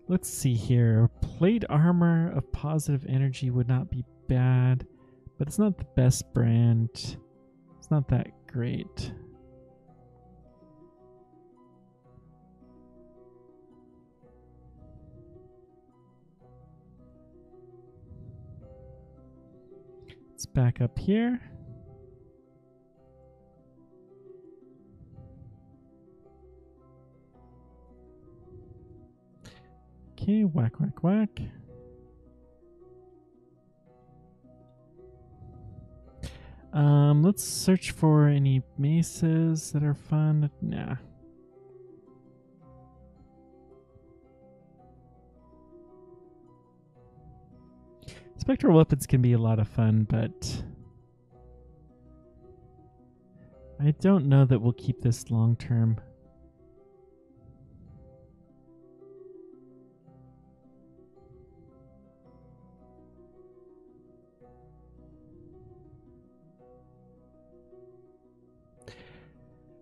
Let's see here. Plate armor of positive energy would not be bad, but it's not the best brand. It's not that great. Let's back up here. Okay, whack, whack, whack. Let's search for any maces that are fun. Nah. Spectral weapons can be a lot of fun, but I don't know that we'll keep this long term.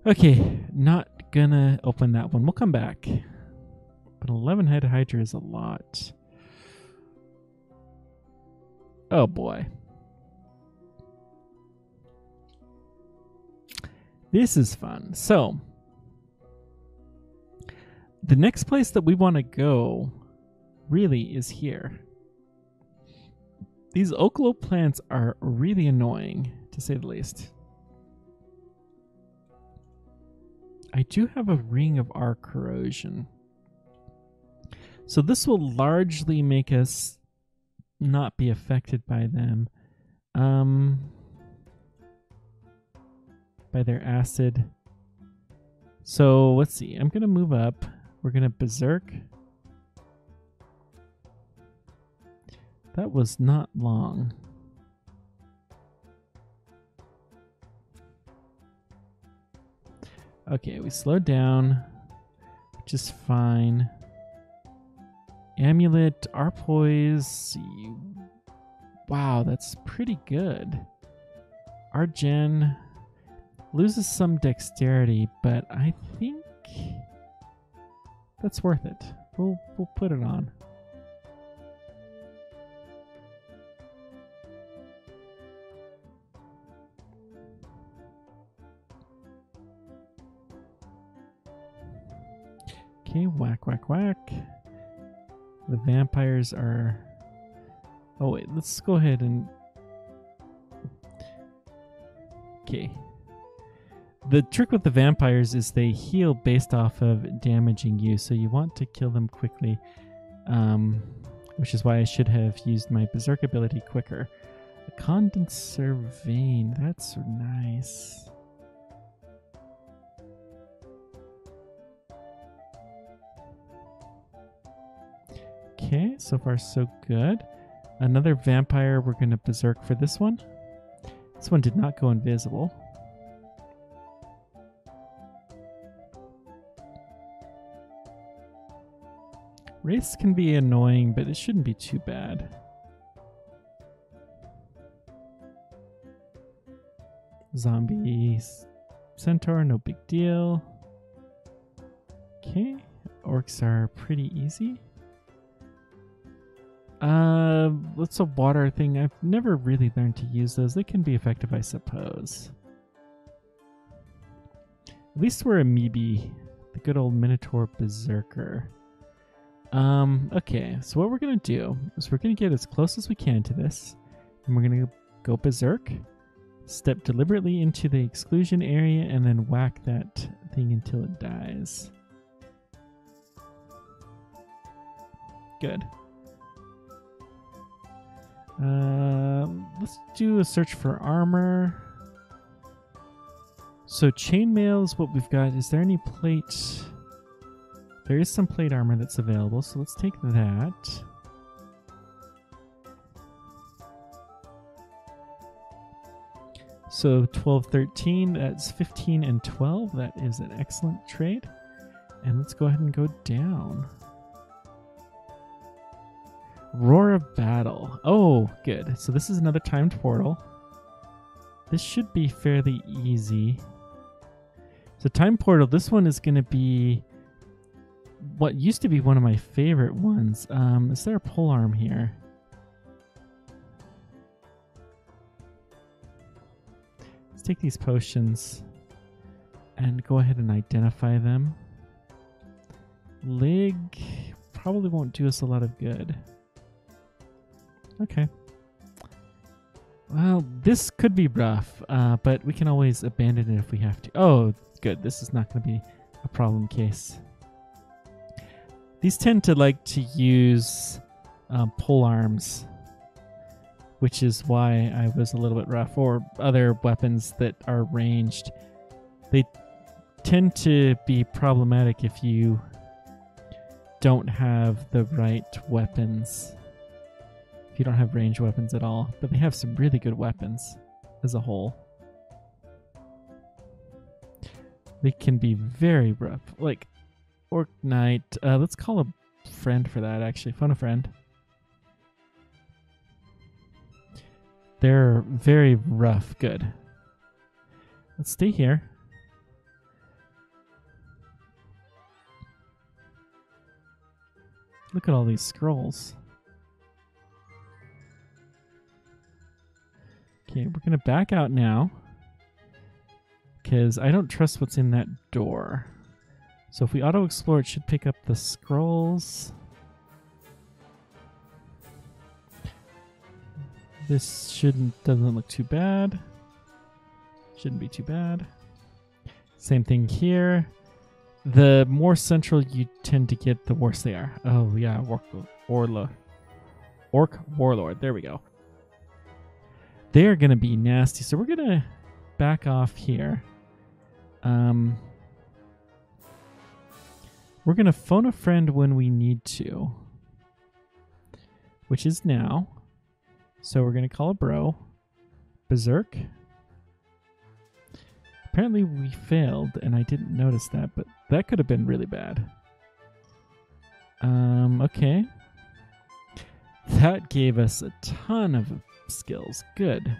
Okay, not gonna open that one. We'll come back. But 11 head Hydra is a lot. Oh boy. This is fun. So, the next place that we want to go really is here. These Oklo plants are really annoying, to say the least. I do have a ring of arc corrosion. So this will largely make us not be affected by them. By their acid. So let's see. I'm going to move up. We're going to Berserk. That was not long. Okay, we slowed down, which is fine. Amulet, Arpoise. Wow, that's pretty good. Argen loses some dexterity, but I think that's worth it. We'll put it on. Okay, whack, whack, whack. The vampires are... Oh wait, let's go ahead and... Okay. The trick with the vampires is they heal based off of damaging you, so you want to kill them quickly. Which is why I should have used my Berserk ability quicker. The condenser vein, that's nice. Okay, so far so good. Another vampire, we're going to Berserk for this one. This one did not go invisible. Wraiths can be annoying, but it shouldn't be too bad. Zombie Centaur, no big deal. Okay, orcs are pretty easy. What's a water thing? I've never really learned to use those. They can be effective, I suppose. At least we're Amoebi, the good old Minotaur Beserker. Okay, so what we're gonna do is we're gonna get as close as we can to this, and we're gonna go Berserk, step deliberately into the exclusion area, and then whack that thing until it dies. Good. Let's do a search for armor. So chainmail is what we've got. Is there any plate? There is some plate armor that's available, so let's take that. So 12, 13, that's 15 and 12. That is an excellent trade. And let's go ahead and go down. Roar of Battle. Oh, good. So this is another timed portal. This should be fairly easy. So time portal, this one is going to be what used to be one of my favorite ones. Is there a polearm here? Let's take these potions and go ahead and identify them. Lig probably won't do us a lot of good. Okay. Well, this could be rough, but we can always abandon it if we have to. Oh, good. This is not going to be a problem case. These tend to like to use polearms, which is why I was a little bit rough, or other weapons that are ranged. They tend to be problematic if you don't have the right weapons. If you don't have ranged weapons at all. But they have some really good weapons as a whole. They can be very rough. Like Orc Knight. Let's call a friend for that, actually. Phone a friend. They're very rough. Good. Let's stay here. Look at all these scrolls. Okay, we're going to back out now because I don't trust what's in that door. So if we auto-explore, it should pick up the scrolls. This doesn't look too bad. Shouldn't be too bad. Same thing here. The more central you tend to get, the worse they are. Oh yeah, Orc Warlord. There we go. They are going to be nasty, so we're going to back off here. We're going to phone a friend when we need to, which is now. So we're going to call a bro. Berserk. Apparently we failed, and I didn't notice that, but that could have been really bad. Okay. That gave us a ton of skills. Good.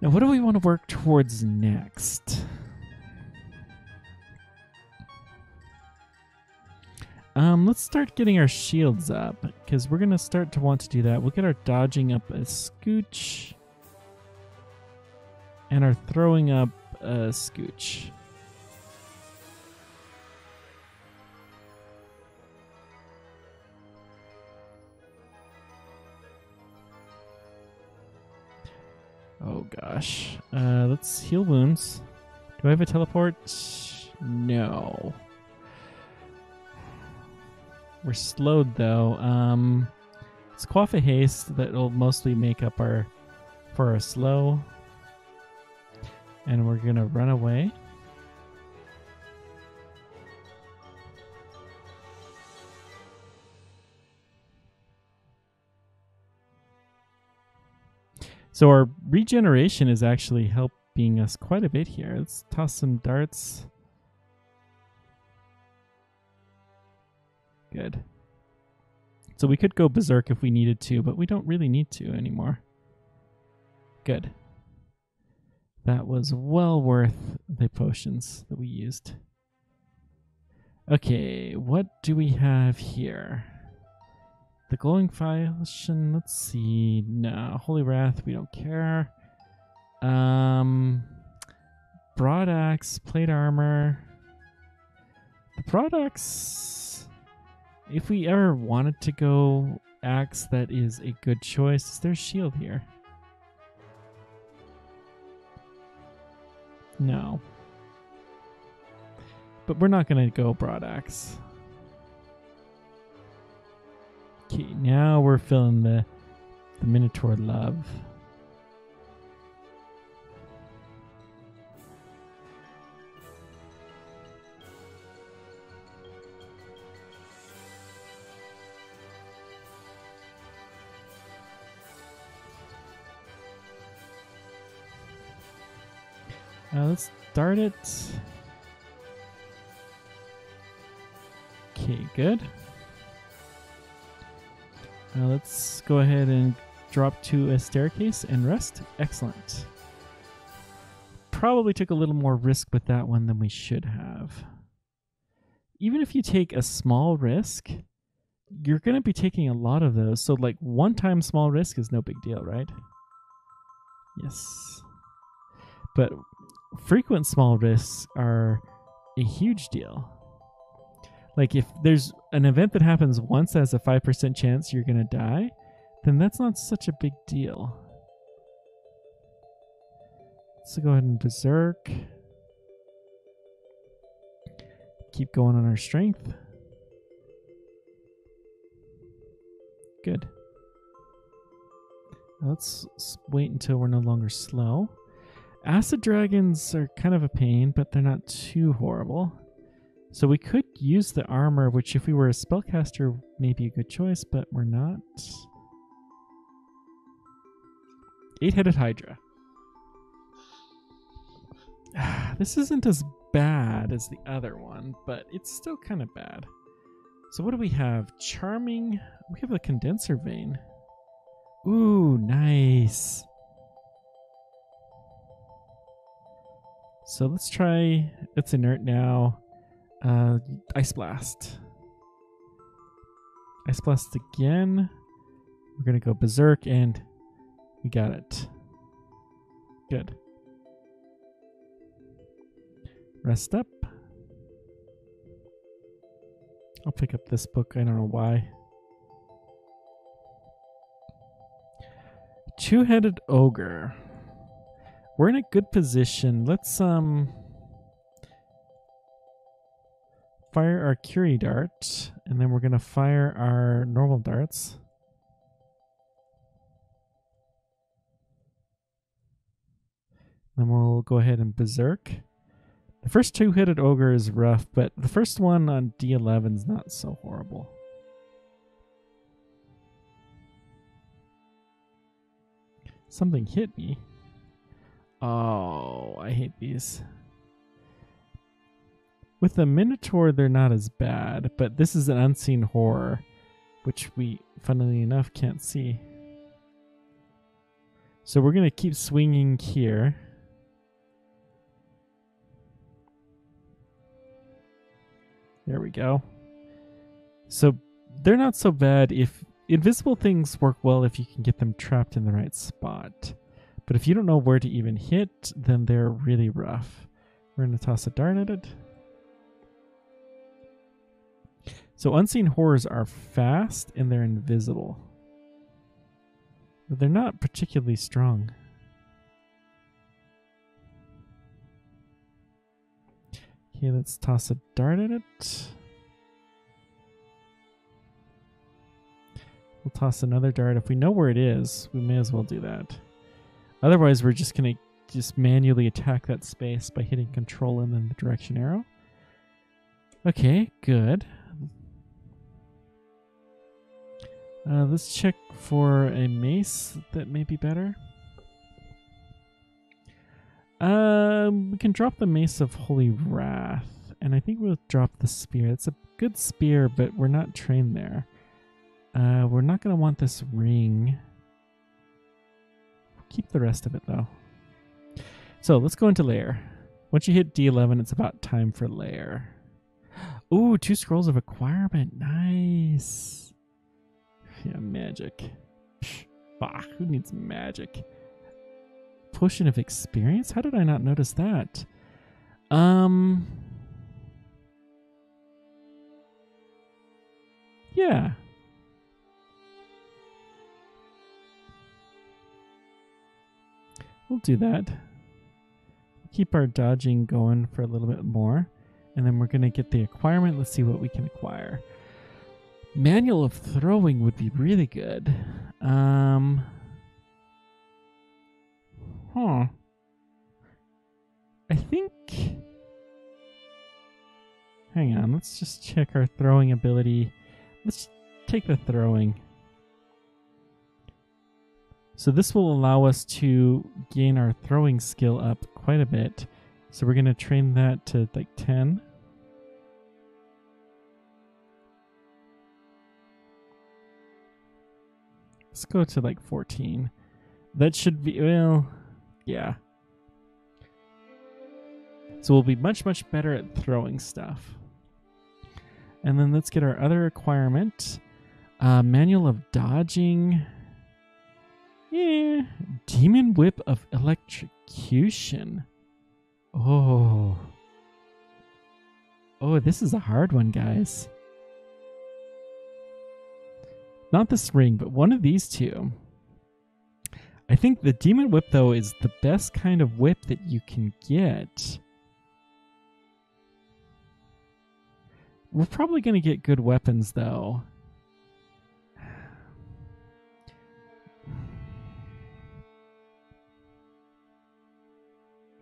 Now, what do we want to work towards next? Let's start getting our shields up, because we're going to start to want to do that. We'll get our dodging up a scooch, and our throwing up a scooch. Oh gosh. Let's heal wounds. Do I have a teleport? No. We're slowed though. Let's quaff a haste that'll mostly make up for our slow. And we're gonna run away. So our regeneration is actually helping us quite a bit here. Let's toss some darts. Good. So we could go berserk if we needed to, but we don't really need to anymore. Good. That was well worth the potions that we used. Okay, what do we have here? The glowing falchion, let's see. No, Holy Wrath, we don't care. Broad axe, plate armor. The broad axe, if we ever wanted to go axe, that is a good choice. Is there a shield here? No. But we're not going to go broad axe. Okay, now we're feeling the Minotaur love. Let's start it. Okay, good. Let's go ahead and drop to a staircase and rest. Excellent. Probably took a little more risk with that one than we should have. even if you take a small risk, you're going to be taking a lot of those. So like one time small risk is no big deal, right? Yes. But frequent small risks are a huge deal. Like if there's an event that happens once that has a 5% chance you're going to die, then that's not such a big deal. So go ahead and berserk. Keep going on our strength. Good. Let's wait until we're no longer slow. Acid dragons are kind of a pain, but they're not too horrible. So we could use the armor, which if we were a spellcaster may be a good choice, but we're not. 8-headed Hydra. This isn't as bad as the other one, but it's still kind of bad. So what do we have? Charming. We have a condenser vein. Ooh, nice. So let's try, it's inert now. Ice Blast. Ice Blast again. We're going to go Berserk and we got it. Good. Rest up. I'll pick up this book. I don't know why. Two-headed ogre. We're in a good position. Let's fire our Curie dart, and then we're gonna fire our normal darts. Then we'll go ahead and berserk. The first two-headed ogre is rough, but the first one on D11 is not so horrible. Something hit me. Oh, I hate these. With the Minotaur, they're not as bad, but this is an unseen horror, which we, funnily enough, can't see. So we're going to keep swinging here. There we go. So they're not so bad. If invisible things work well if you can get them trapped in the right spot. But if you don't know where to even hit, then they're really rough. We're going to toss a dart at it. So unseen horrors are fast and they're invisible. But they're not particularly strong. Okay, let's toss a dart at it. We'll toss another dart. If we know where it is, we may as well do that. Otherwise, we're just going to manually attack that space by hitting control and then the direction arrow. Okay, good. Let's check for a mace that may be better. We can drop the Mace of Holy Wrath, and I think we'll drop the spear. It's a good spear, but we're not trained there. We're not going to want this ring. Keep the rest of it, though. So let's go into lair. Once you hit D11, it's about time for lair. Ooh, 2 scrolls of acquirement. Nice. Yeah, magic. Psh, bah, who needs magic? Potion of experience? How did I not notice that? Yeah. We'll do that. Keep our dodging going for a little bit more. And then we're going to get the acquirement. Let's see what we can acquire. Manual of throwing would be really good. I think... Hang on, let's just check our throwing ability. Let's take the throwing. So this will allow us to gain our throwing skill up quite a bit. So we're going to train that to like 10. Let's go to like 14. That should be, well, yeah. So we'll be much, much better at throwing stuff. And then let's get our other requirement. Manual of dodging. Yeah. Demon Whip of Electrocution. Oh. Oh, this is a hard one, guys. Not this ring, but one of these two. I think the Demon Whip, though, is the best kind of whip that you can get. We're probably going to get good weapons, though.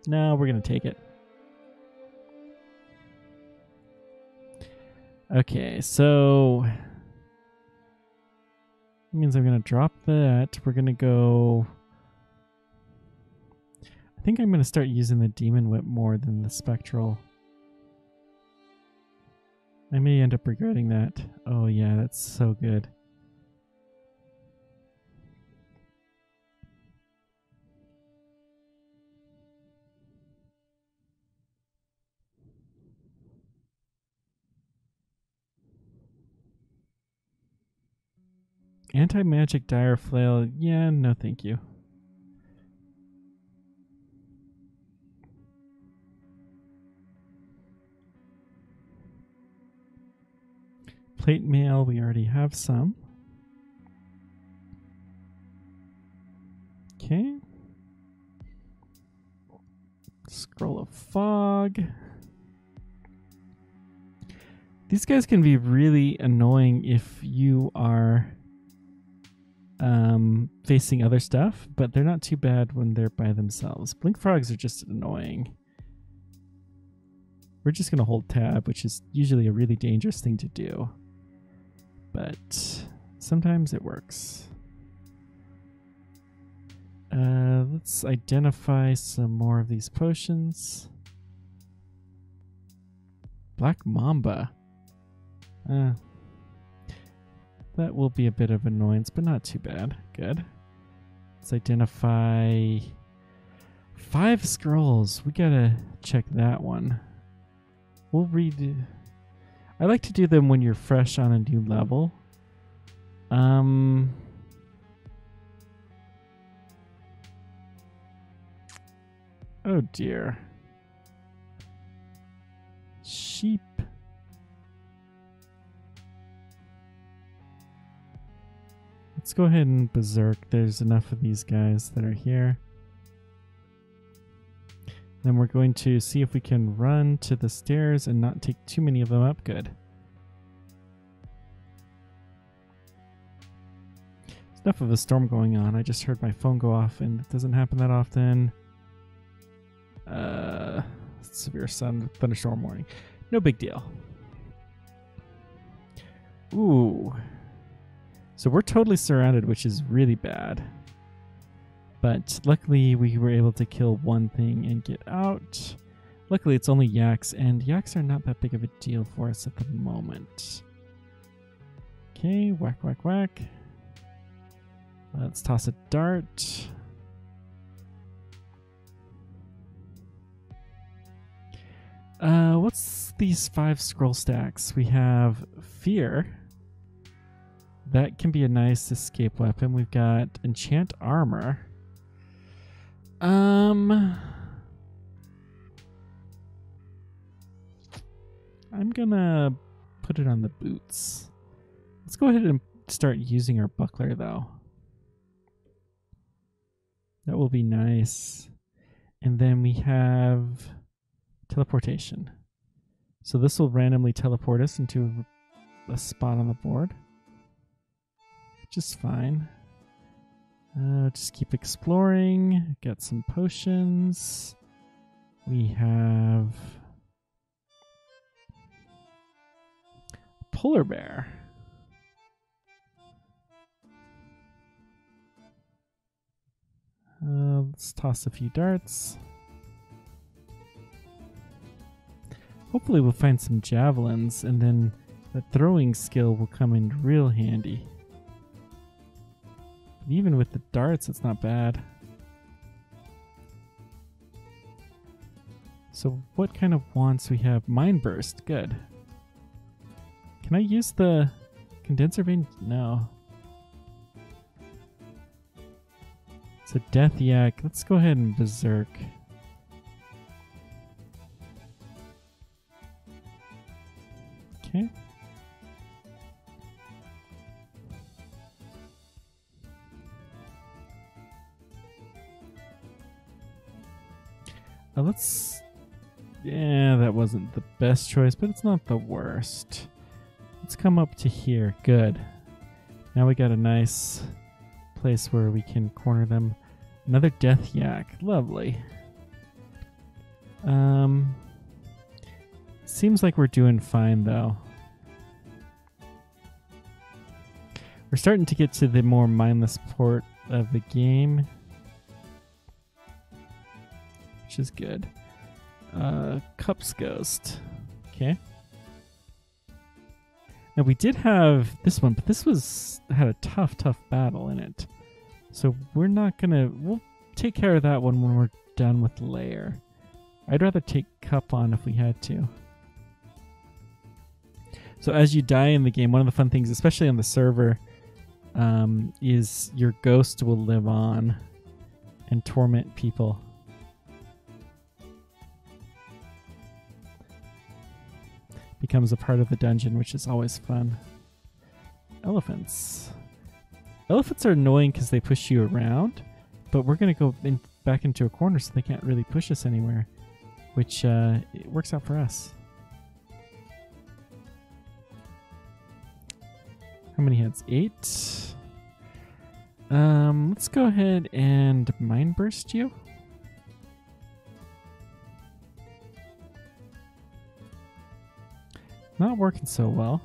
No, we're going to take it. Okay, so that means I'm going to drop that. We're going to go... I think I'm going to start using the Demon Whip more than the Spectral. I may end up regretting that. Oh yeah, that's so good. Anti-magic dire flail. Yeah, no thank you. Plate mail, we already have some. Okay. Scroll of fog. These guys can be really annoying if you are facing other stuff, but they're not too bad when they're by themselves. Blink frogs are just annoying. We're just going to hold tab, which is usually a really dangerous thing to do. But sometimes it works. Let's identify some more of these potions. Black Mamba. That will be a bit of annoyance, but not too bad. Good. Let's identify 5 scrolls. We gotta check that one. We'll read... I like to do them when you're fresh on a new level. Oh dear. Sheep. Let's go ahead and berserk. There's enough of these guys that are here. Then we're going to see if we can run to the stairs and not take too many of them up. Good. There's enough of a storm going on. I just heard my phone go off, and it doesn't happen that often. Severe thunderstorm warning. No big deal. Ooh. So we're totally surrounded, which is really bad. But luckily we were able to kill one thing and get out. Luckily it's only yaks, and yaks are not that big of a deal for us at the moment. Okay, whack, whack, whack. Let's toss a dart. What's these 5 scroll stacks? We have Fear. That can be a nice escape weapon. We've got Enchant Armor. I'm gonna put it on the boots. Let's go ahead and start using our buckler, though. That will be nice. And then we have teleportation. So this will randomly teleport us into a spot on the board. Just fine. Just keep exploring. Get some potions. We have polar bear. Let's toss a few darts. Hopefully we'll find some javelins, and then the throwing skill will come in real handy. But even with the darts, it's not bad. So what kind of wants we have? Mind Burst, good. Can I use the condenser vein? No. It's a death yak. Let's go ahead and berserk. Okay. Let's... Yeah, that wasn't the best choice, but it's not the worst. Let's come up to here. Good. Now we got a nice place where we can corner them. Another death yak. Lovely. Seems like we're doing fine, though. We're starting to get to the more mindless part of the game, which is good. Cups Ghost. Okay. Now we did have this one, but this had a tough battle in it. So we're not gonna... We'll take care of that one when we're done with Lair. I'd rather take Cup on if we had to. So as you die in the game, one of the fun things, especially on the server, is your ghost will live on and torment people. Becomes a part of the dungeon, which is always fun. Elephants. Elephants are annoying because they push you around, but we're going to go back into a corner so they can't really push us anywhere, which it works out for us. How many heads? 8. Let's go ahead and Mind Burst you. Not working so well.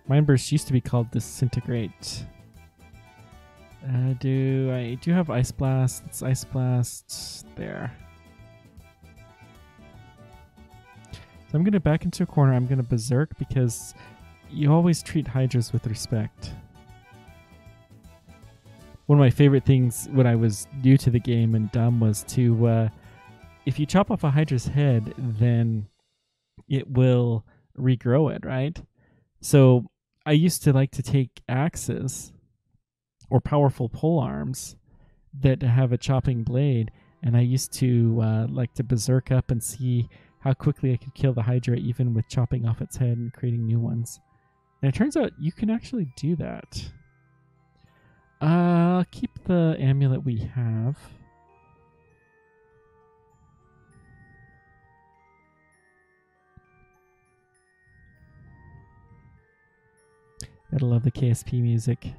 Mind Burst used to be called Disintegrate. I do have Ice Blast. Let's Ice Blast there. So I'm going to back into a corner. I'm going to Berserk because you always treat Hydras with respect. One of my favorite things when I was new to the game and dumb was to, if you chop off a Hydra's head, then it will regrow it, right? So I used to like to take axes or powerful pole arms that have a chopping blade, and I used to like to berserk up and see how quickly I could kill the Hydra even with chopping off its head and creating new ones. And it turns out you can actually do that. Keep the amulet we have. Gotta love the KSP music.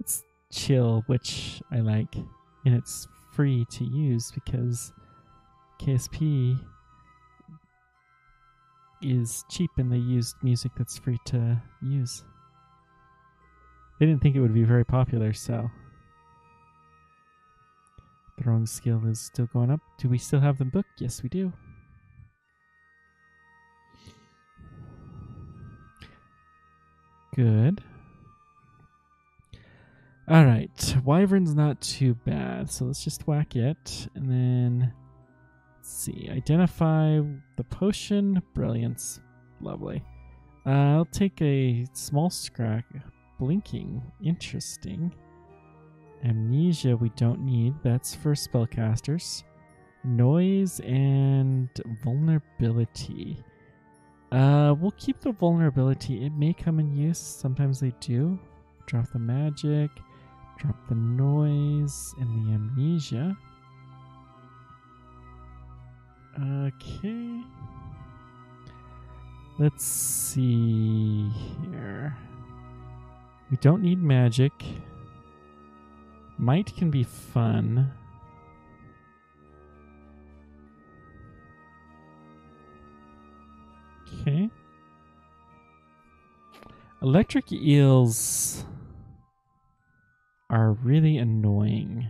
It's chill, which I like, and it's free to use because KSP is cheap and they used music that's free to use. They didn't think it would be very popular, so. Throwing skill is still going up. Do we still have them booked? Yes, we do. Good. Alright, Wyvern's not too bad, so let's just whack it. And then, let's see, identify the potion. Brilliance. Lovely. I'll take a small scrap. Blinking. Interesting. Amnesia we don't need. That's for spellcasters. Noise and vulnerability. We'll keep the vulnerability. It may come in use. Sometimes they do. Drop the magic. Drop the noise and the amnesia. Okay. Let's see here. We don't need magic. Might can be fun. Okay. Electric eels are really annoying.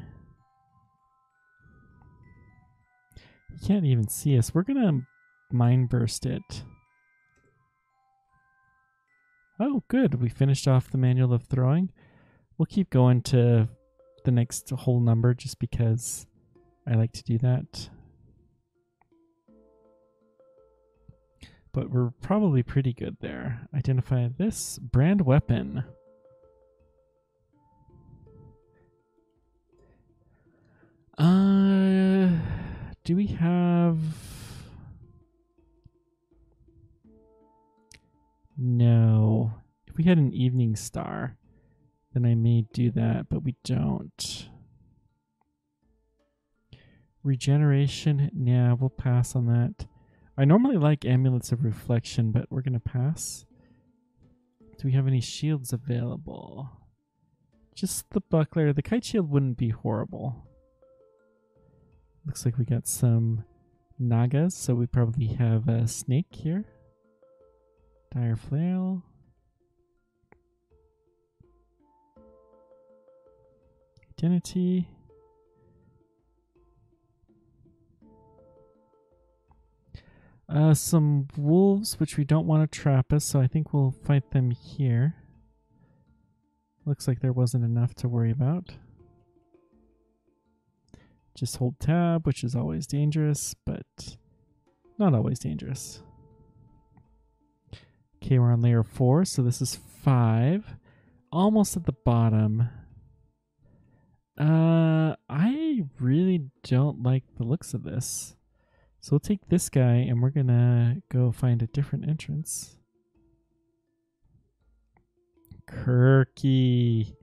You can't even see us. We're gonna Mind Burst it. Oh, good. We finished off the manual of throwing. We'll keep going to the next whole number just because I like to do that. but we're probably pretty good there. Identify this brand weapon. Do we have... No. If we had an evening star, then I may do that, but we don't. Regeneration, yeah, we'll pass on that. I normally like amulets of reflection, but we're going to pass. Do we have any shields available? Just the buckler. The kite shield wouldn't be horrible. Looks like we got some nagas, so we probably have a snake here. Dire flail. Identity. Some wolves, which we don't want to trap us, so I think we'll fight them here. Looks like there wasn't enough to worry about. Just hold tab, which is always dangerous, but not always dangerous. Okay, we're on layer 4, so this is 5. Almost at the bottom. I really don't like the looks of this. So we'll take this guy and we're gonna go find a different entrance. Kirky.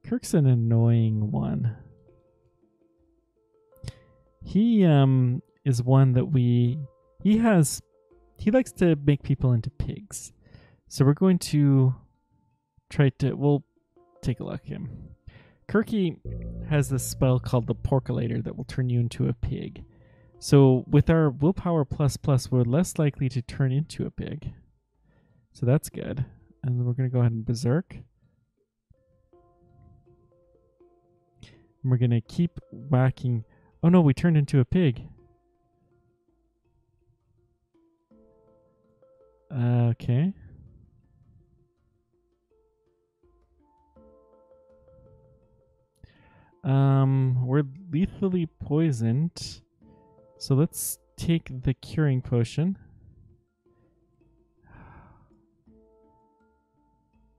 Kirk's an annoying one. He is one that he likes to make people into pigs. So we're going to we'll take a look at him. Kirky has this spell called the Porculator that will turn you into a pig. So with our willpower plus, we're less likely to turn into a pig. So that's good. And then we're going to go ahead and berserk. And we're going to keep whacking. Oh no, we turned into a pig. Okay. We're lethally poisoned. So let's take the curing potion.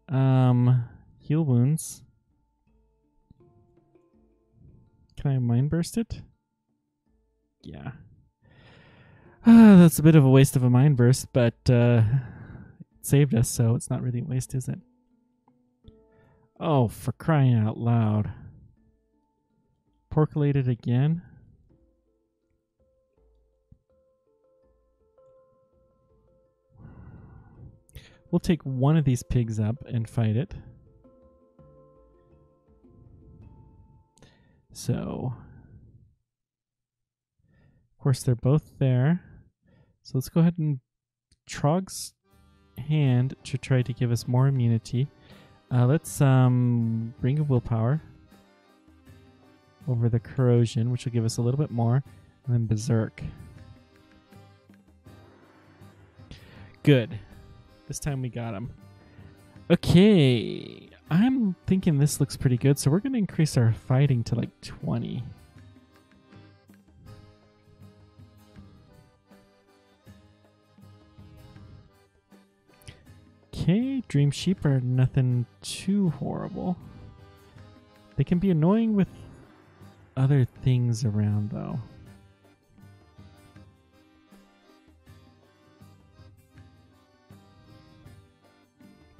Heal wounds. Can I mind burst it? Yeah. That's a bit of a waste of a mind burst, but it saved us, so it's not really a waste, is it? Oh, for crying out loud. Porculated again. We'll take one of these pigs up and fight it. So, of course, they're both there. So let's go ahead and Trog's hand to try to give us more immunity. Let's bring a willpower over the corrosion, which will give us a little bit more, and then berserk. Good. This time we got him. Okay, I'm thinking this looks pretty good, so we're going to increase our fighting to like 20. Okay, Dream Sheep are nothing too horrible. They can be annoying with other things around, though.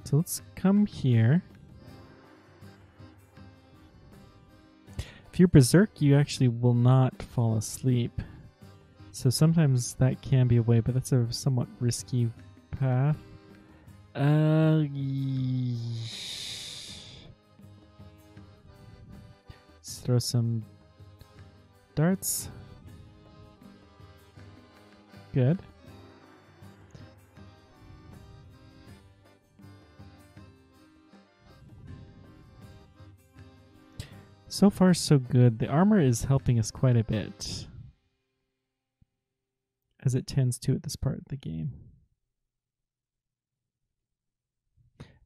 So let's come here. If you're berserk, you actually will not fall asleep. So sometimes that can be a way, but that's a somewhat risky path. Let's throw some darts. Good. So far, so good. The armor is helping us quite a bit, as it tends to at this part of the game.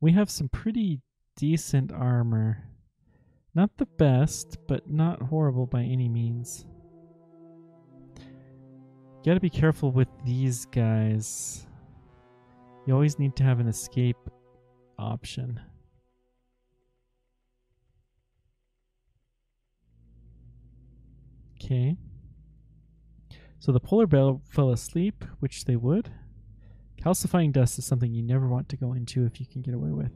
We have some pretty decent armor. Not the best, but not horrible by any means. You gotta be careful with these guys. You always need to have an escape option. Okay. So the polar bear fell asleep, which they would. Calcifying dust is something you never want to go into if you can get away with.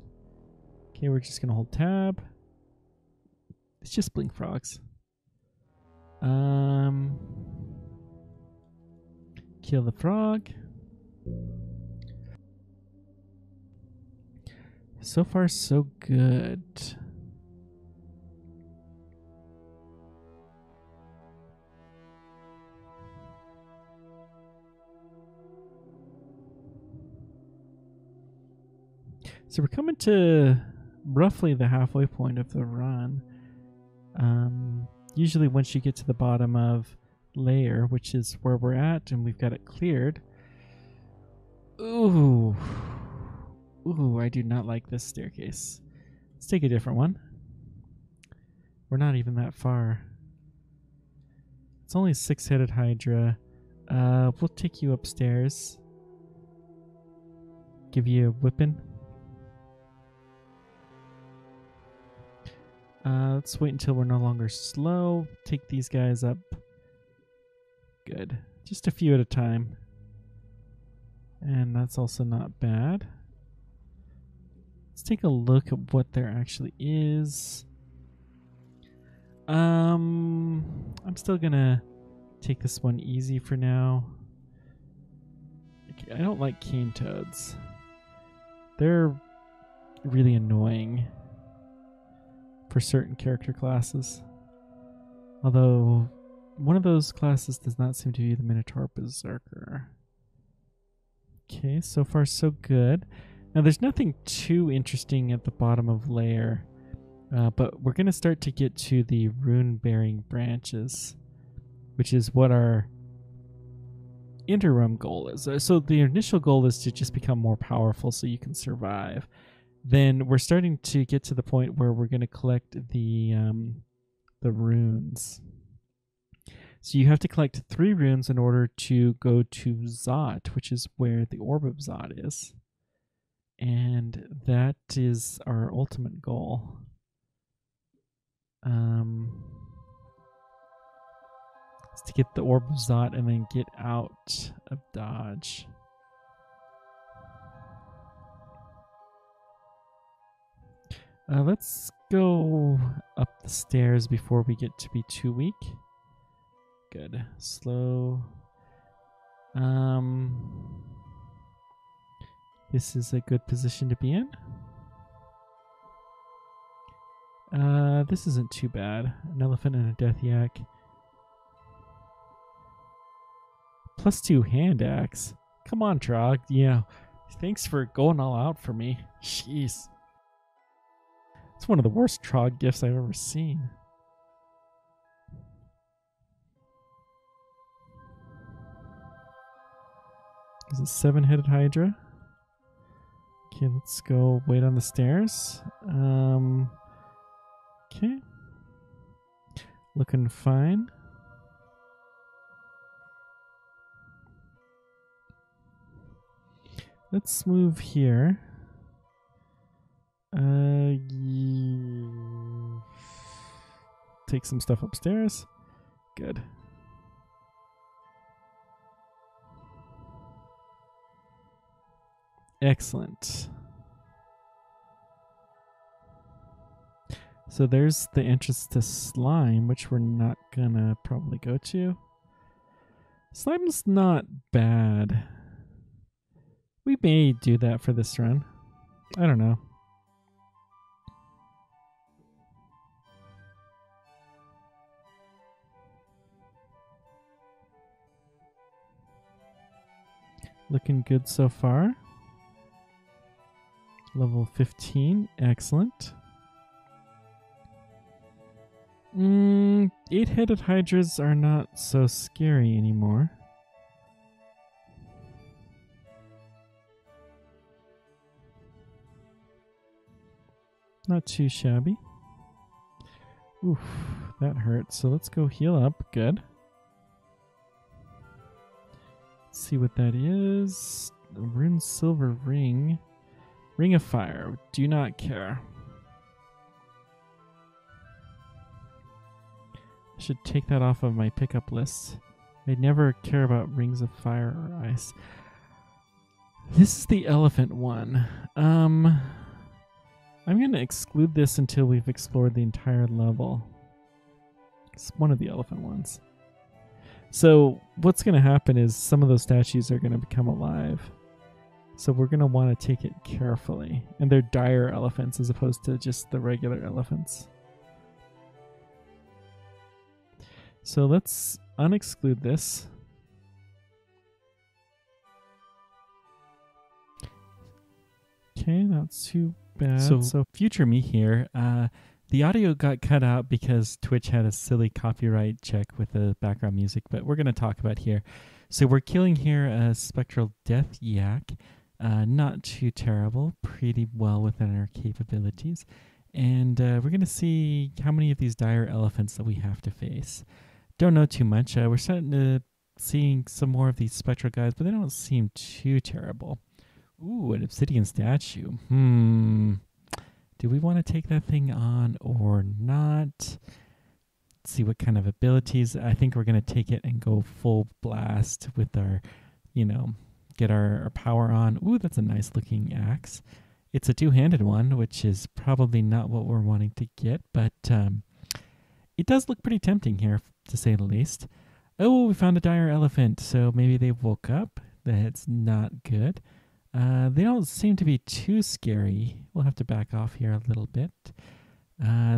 Okay, we're just gonna hold tab. It's just blink frogs. Kill the frog. So far, so good. So we're coming to roughly the halfway point of the run. Usually once you get to the bottom of layer, which is where we're at, and we've got it cleared. Ooh, I do not like this staircase. Let's take a different one. We're not even that far. It's only a 6-headed Hydra. We'll take you upstairs. Give you a whipping. Let's wait until we're no longer slow. Take these guys up. Good. Just a few at a time. And that's also not bad. Let's take a look at what there actually is. I'm still gonna take this one easy for now. I don't like cane toads. They're really annoying for certain character classes. Although one of those classes does not seem to be the Minotaur Beserker. Okay, so far so good. Now there's nothing too interesting at the bottom of layer, but we're going to start to get to the rune-bearing branches, which is what our interim goal is. So the initial goal is to just become more powerful so you can survive. Then we're starting to get to the point where we're going to collect the runes. So you have to collect 3 runes in order to go to Zot, which is where the Orb of Zot is. And that is our ultimate goal. It's to get the Orb of Zot and then get out of dodge. Let's go up the stairs before we get to be too weak. Good. Slow. This is a good position to be in. This isn't too bad. An elephant and a death yak. +2 hand axe. Come on, Trog. Yeah. Thanks for going all out for me. Jeez. It's one of the worst Trog gifts I've ever seen. Is it 7-headed Hydra? Okay, let's go wait on the stairs. Okay. Looking fine. Let's move here. Take some stuff upstairs. Good. Excellent. So there's the entrance to slime, which we're not gonna probably go to. Slime's not bad. We may do that for this run. I don't know. Looking good so far. Level 15, excellent. 8-headed Hydras are not so scary anymore. Not too shabby. Oof, that hurts. So let's go heal up. Good. see what that is. A rune silver ring. Ring of fire. Do not care. I should take that off of my pickup list. I never care about rings of fire or ice. This is the elephant one. I'm going to exclude this until we've explored the entire level. It's one of the elephant ones. So what's going to happen is some of those statues are going to become alive. So we're going to want to take it carefully. And they're dire elephants as opposed to just the regular elephants. So let's unexclude this. Okay, not too bad. So future me here. The audio got cut out because Twitch had a silly copyright check with the background music, but we're going to talk about here. So we're killing here a spectral death yak. Not too terrible, pretty well within our capabilities. And we're going to see how many of these dire elephants that we have to face. Don't know too much. We're starting to seeing some more of these spectral guys, but they don't seem too terrible. Ooh, an obsidian statue. Do we want to take that thing on or not? Let's see what kind of abilities. I think we're going to take it and go full blast with our, get our power on. Ooh, that's a nice looking axe. It's a two-handed one, which is probably not what we're wanting to get, but it does look pretty tempting here, to say the least. Oh, we found a dire elephant, so maybe they woke up. That's not good. They don't seem to be too scary. We'll have to back off here a little bit.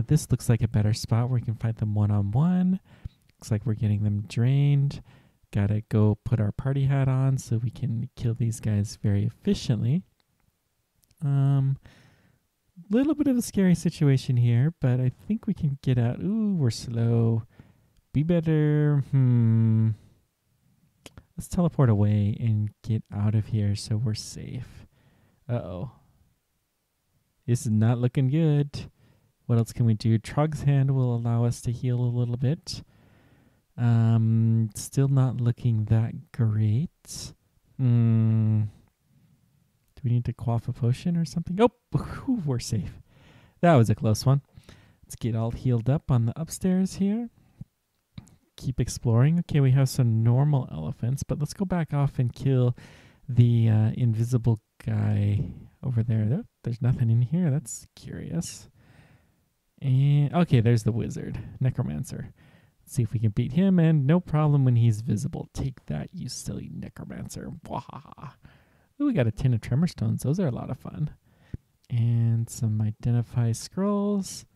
This looks like a better spot where we can fight them one-on-one. Looks like we're getting them drained. Gotta go put our party hat on so we can kill these guys very efficiently. Little bit of a scary situation here, but I think we can get out. Ooh, we're slow. Be better. Let's teleport away and get out of here so we're safe. Uh-oh. This is not looking good. What else can we do? Trog's Hand will allow us to heal a little bit. Still not looking that great. Do we need to quaff a potion or something? Oh, whew, we're safe. That was a close one. Let's get all healed up on the upstairs here. Keep exploring. Okay, we have some normal elephants, but let's go back off and kill the invisible guy over there. There's nothing in here. That's curious. And okay, there's the wizard, necromancer. Let's see if we can beat him, and no problem when he's visible. Take that, you silly necromancer. Wahaha. Ooh, we got a tin of tremor stones. Those are a lot of fun. And some identify scrolls.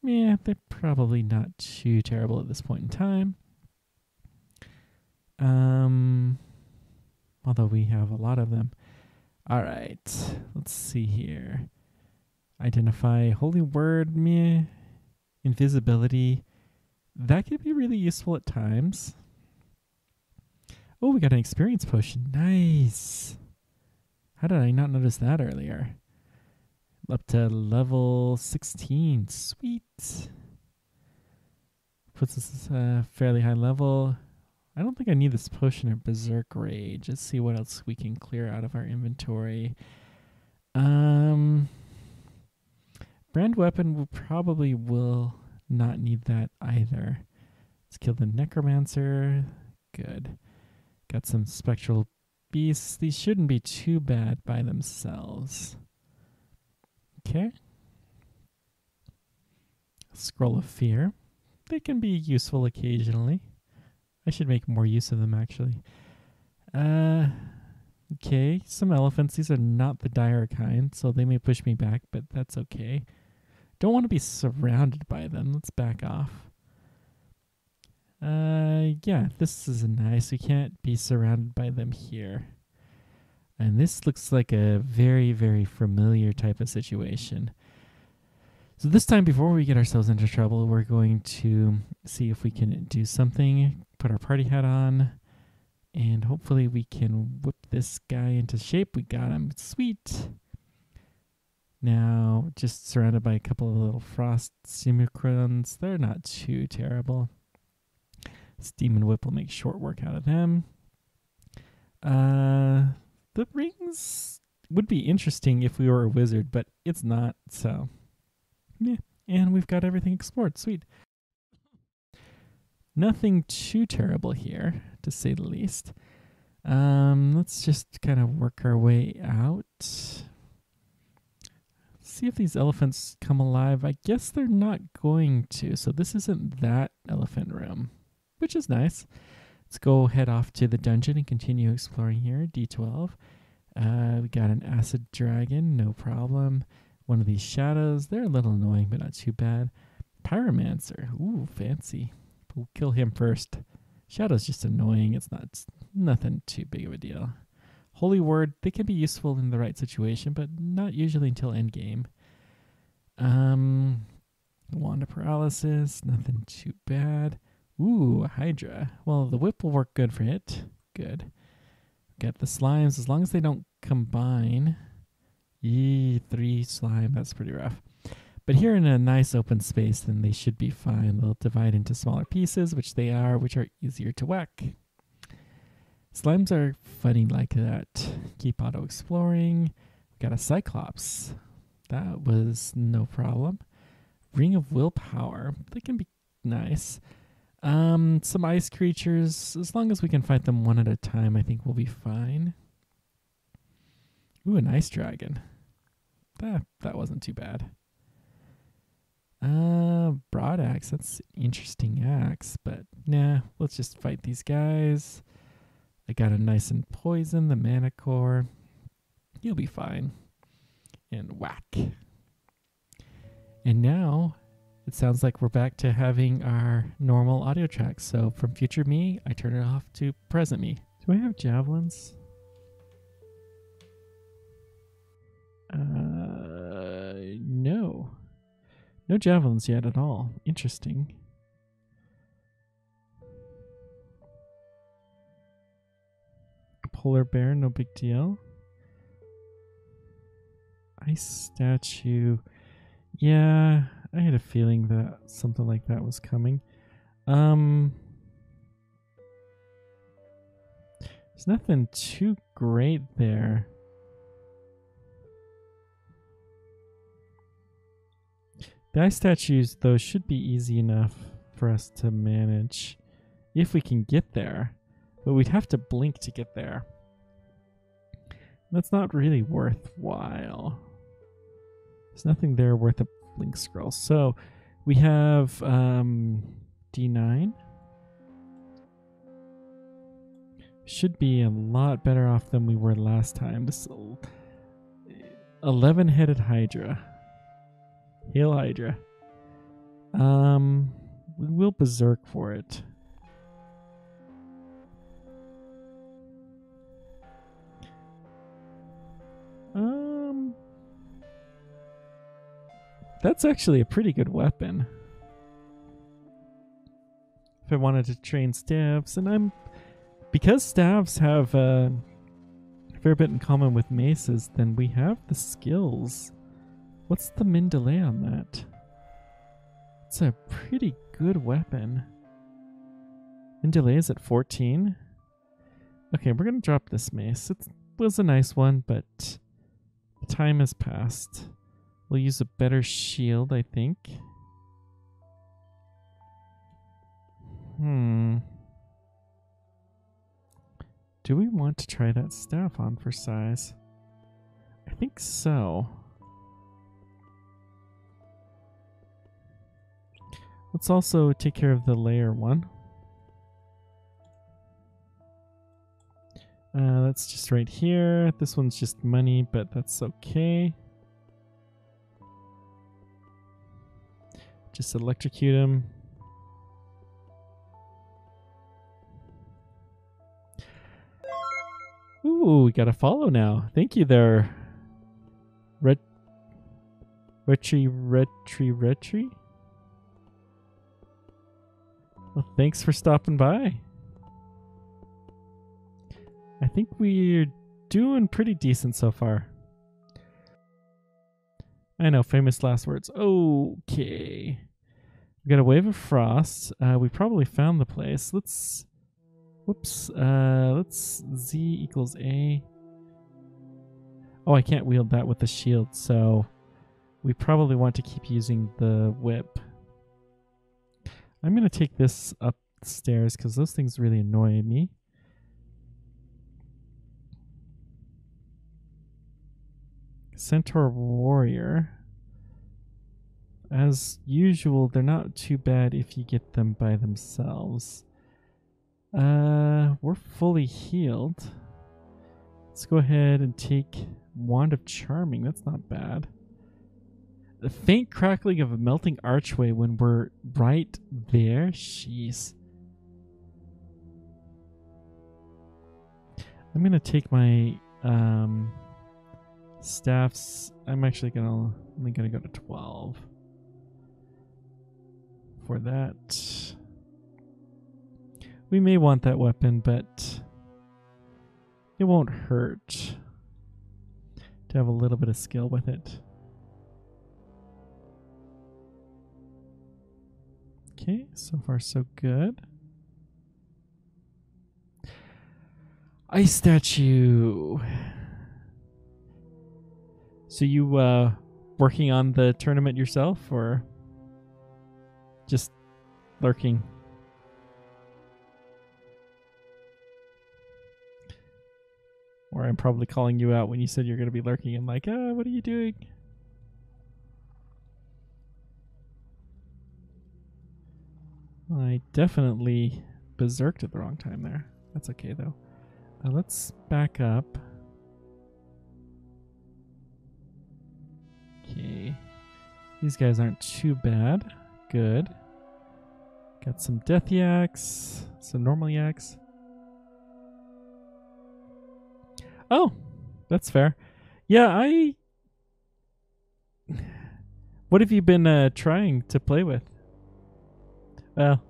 Yeah, they're probably not too terrible at this point in time. Although we have a lot of them. All right, let's see here. Identify holy word, meh. Invisibility. That could be really useful at times. Oh, we got an experience potion. Nice. How did I not notice that earlier? Up to level 16. Sweet. Puts us at a fairly high level. I don't think I need this potion of Berserk Rage. Let's see what else we can clear out of our inventory. Brand weapon will probably will not need that either. Let's kill the necromancer. Good. Got some spectral beasts. These shouldn't be too bad by themselves. Okay. Scroll of Fear. They can be useful occasionally. I should make more use of them, actually. Okay, some elephants. These are not the dire kind, so they may push me back, but that's okay. Don't want to be surrounded by them. Let's back off. Yeah, this is nice. We can't be surrounded by them here. And this looks like a very, very familiar type of situation. So this time, before we get ourselves into trouble, we're going to see if we can do something, put our party hat on, and hopefully we can whip this guy into shape. We got him. Sweet. Now, just surrounded by a couple of little frost simulacrons. They're not too terrible. This demon whip will make short work out of them. The rings would be interesting if we were a wizard, but it's not, so yeah. And we've got everything explored. Sweet. Nothing too terrible here, to say the least. Let's just kind of work our way out. See if these elephants come alive. I guess they're not going to, so this isn't that elephant room, which is nice. Let's go head off to the dungeon and continue exploring here. D12. We got an acid dragon, no problem. One of these shadows, they're a little annoying, but not too bad. Pyromancer, ooh, fancy. We'll kill him first. Shadow's just annoying. It's nothing too big of a deal. Holy Word, they can be useful in the right situation, but not usually until endgame. Wand of Paralysis, nothing too bad. Ooh, Hydra. Well, the whip will work good for it. Good. Got the slimes, as long as they don't combine. Yee, 3 slime, that's pretty rough. But here in a nice open space, then they should be fine. They'll divide into smaller pieces, which they are, which are easier to whack. Slimes are funny like that. Keep auto-exploring. Got a Cyclops. That was no problem. Ring of Willpower. They can be nice. Some ice creatures. As long as we can fight them one at a time, I think we'll be fine. Ooh, an ice dragon. That wasn't too bad. Broad axe. That's an interesting axe, but nah, let's just fight these guys. I got a nice and poison, the mana core. You'll be fine. And whack. And now it sounds like we're back to having our normal audio tracks. So from future me, I turn it off to present me. Do I have javelins? No. No javelins yet at all. Interesting. Polar bear, no big deal. Ice statue. Yeah, I had a feeling that something like that was coming. There's nothing too great there. The ice statues, though, should be easy enough for us to manage if we can get there. But we'd have to blink to get there. That's not really worthwhile. There's nothing there worth a blink scroll. So we have D9. Should be a lot better off than we were last time. This 11-headed Hydra. Hail Hydra. We will berserk for it. That's actually a pretty good weapon. If I wanted to train staves, and because staves have a fair bit in common with maces, then we have the skills. What's the min delay on that? It's a pretty good weapon. Min delay is at 14. Okay, we're gonna drop this mace. It was a nice one, but the time has passed. We'll use a better shield, I think. Do we want to try that staff on for size? I think so. Let's also take care of the layer one. That's just right here. This one's just money, but that's okay. Just electrocute him. Ooh, we got a follow now. Thank you there. Retry. Well, thanks for stopping by. I think we're doing pretty decent so far. I know, famous last words. Okay. We got a wave of frost. We probably found the place. What Whoops. Let's Z equals A. Oh, I can't wield that with the shield, so we probably want to keep using the whip. I'm going to take this upstairs because those things really annoy me. Centaur Warrior. As usual, they're not too bad if you get them by themselves. We're fully healed. Let's go ahead and take Wand of Charming. That's not bad. The faint crackling of a melting archway when we're right there. Jeez. I'm gonna take my staffs. I'm actually only gonna go to 12 for that. We may want that weapon, but it won't hurt to have a little bit of skill with it. Okay, so far so good. Ice statue. So you working on the tournament yourself, or just lurking? Or I'm probably calling you out when you said you're going to be lurking. I'm like, what are you doing? I definitely berserked at the wrong time there. That's okay, though. Let's back up. Okay. These guys aren't too bad. Good. Got some death yaks, some normal yaks. Oh, that's fair. Yeah, What have you been trying to play with? Well,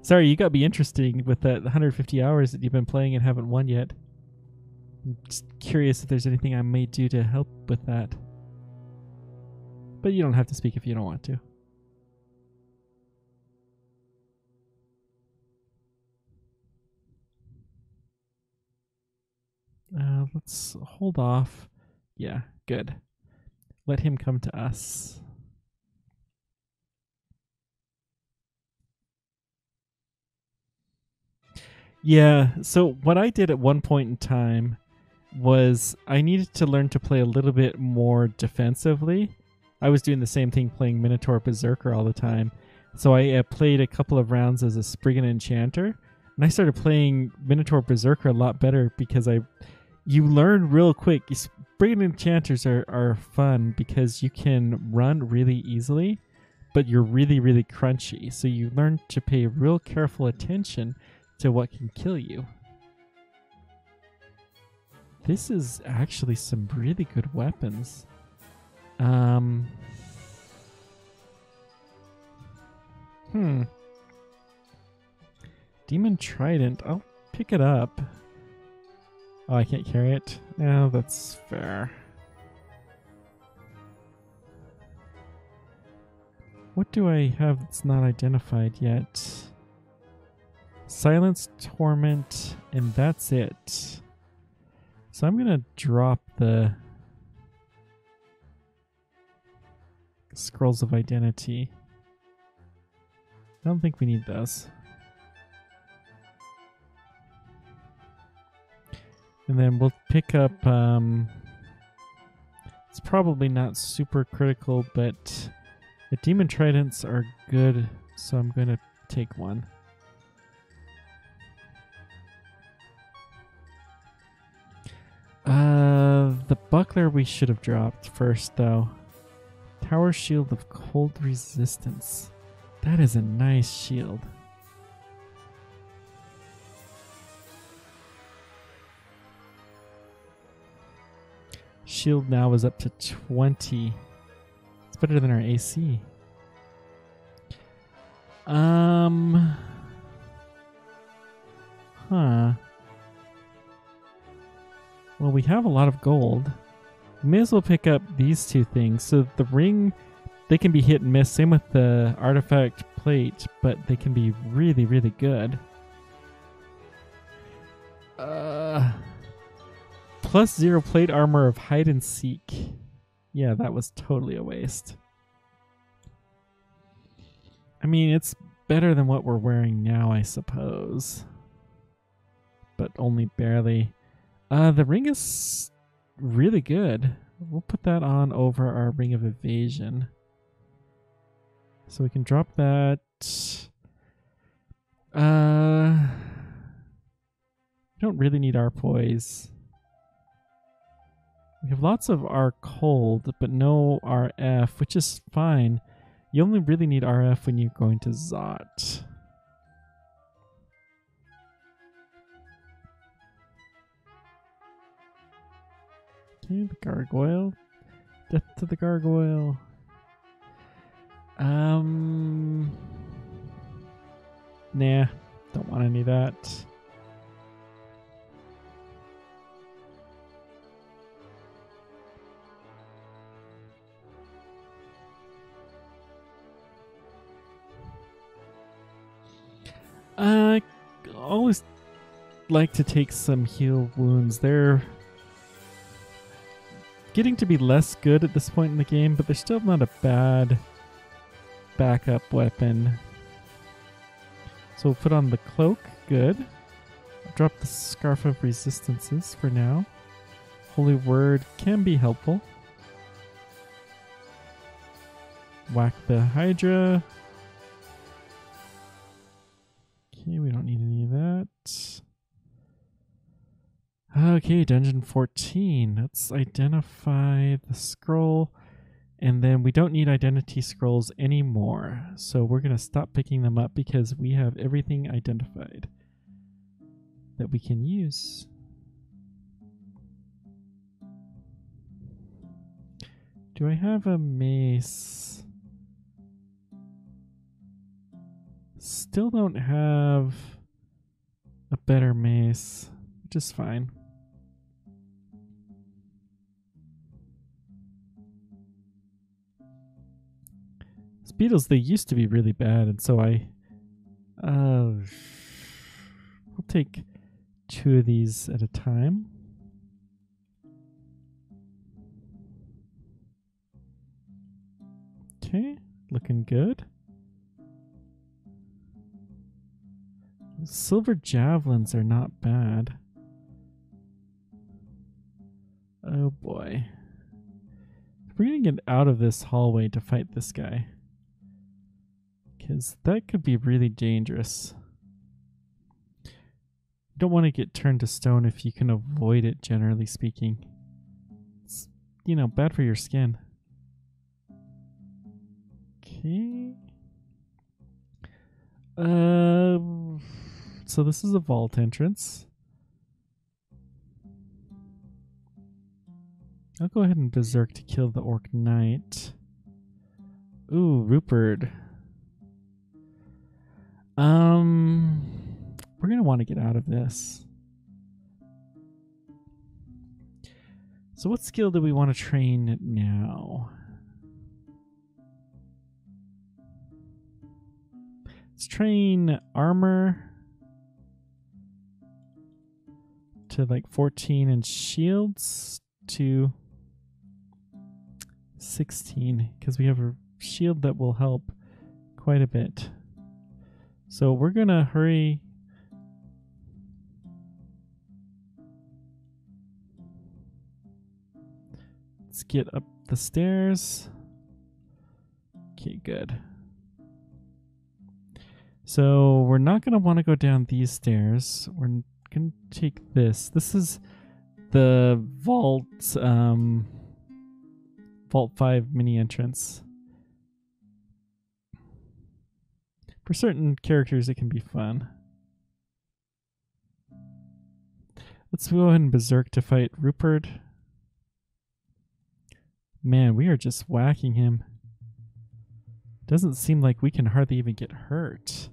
sorry, you got me interested with that 150 hours that you've been playing and haven't won yet. I'm just curious if there's anything I may do to help with that. But you don't have to speak if you don't want to. Let's hold off. Yeah, good. Let him come to us. Yeah, so what I did at one point in time was I needed to learn to play a little bit more defensively. I was doing the same thing, playing Minotaur Beserker all the time. So I played a couple of rounds as a Spriggan Enchanter, and I started playing Minotaur Beserker a lot better because you learn real quick. Spriggan Enchanters are fun because you can run really easily, but you're really, really crunchy. So you learn to pay real careful attention to what can kill you. This is actually some really good weapons. Demon Trident. I'll pick it up. Oh, I can't carry it. No, that's fair. What do I have that's not identified yet? Silence, Torment, and that's it. So I'm gonna drop the Scrolls of Identity. I don't think we need those. And then we'll pick up, it's probably not super critical, but the Demon Tridents are good, so I'm going to take one. The Buckler we should have dropped first, though. Tower Shield of Cold Resistance. That is a nice shield. Shield now is up to 20. It's better than our AC. Well, we have a lot of gold. We may as well pick up these two things. So the ring, they can be hit and miss. Same with the artifact plate, but they can be really, really good. +0 plate armor of hide and seek. Yeah, that was totally a waste. I mean, it's better than what we're wearing now, I suppose. But only barely. The ring is really good. We'll put that on over our ring of evasion. So we can drop that. We don't really need our poise. We have lots of our cold, but no RF, which is fine. You only really need RF when you're going to Zot. Okay, the gargoyle. Death to the gargoyle. Nah, don't want any of that. I always like to take some heal wounds. They're getting to be less good at this point in the game, but they're still not a bad backup weapon. So we'll put on the cloak. Good. Drop the Scarf of Resistances for now. Holy Word can be helpful. Whack the Hydra. Okay, we don't need any of that. Okay, Dungeon 14. Let's identify the scroll. And then we don't need identity scrolls anymore. So we're going to stop picking them up because we have everything identified that we can use. Do I have a mace? Still don't have a better mace, which is fine. Beetles, they used to be really bad, and so we'll take 2 of these at a time. Okay, looking good. Silver javelins are not bad. Oh boy. We're gonna get out of this hallway to fight this guy, because that could be really dangerous. You don't want to get turned to stone if you can avoid it, generally speaking. It's, you know, bad for your skin. Okay. So this is a vault entrance. I'll go ahead and berserk to kill the Orc Knight. Ooh, Rupert. We're gonna want to get out of this. So what skill do we want to train now? Let's train armor to like 14 and shields to 16, because we have a shield that will help quite a bit. So we're gonna hurry. Let's get up the stairs. Okay, good. So we're not gonna want to go down these stairs. We're gonna take this. This is the vault, Vault 5 mini entrance. For certain characters, it can be fun. Let's go ahead and berserk to fight Rupert. Man, we are just whacking him. Doesn't seem like we can hardly even get hurt.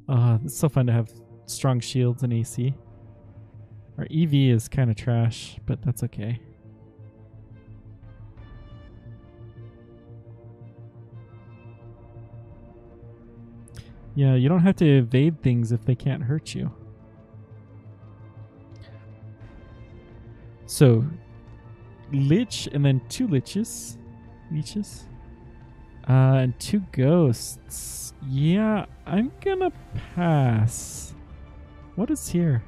It's so fun to have strong shields and AC. Our EV is kind of trash, but that's okay. Yeah, you don't have to evade things if they can't hurt you. So, Lich and then 2 Leeches. And 2 Ghosts. Yeah, I'm gonna pass. What is here?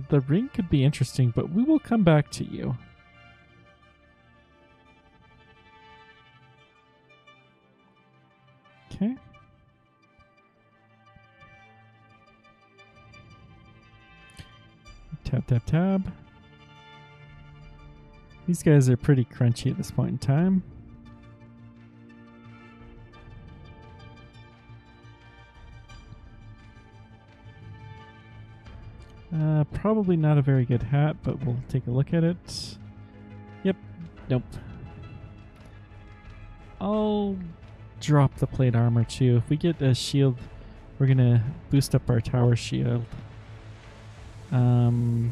The ring could be interesting, but we will come back to you. Okay. Tab, tab, tab. These guys are pretty crunchy at this point in time. Probably not a very good hat, but we'll take a look at it. Yep. Nope. I'll drop the plate armor too. If we get a shield, we're gonna boost up our tower shield. Okay,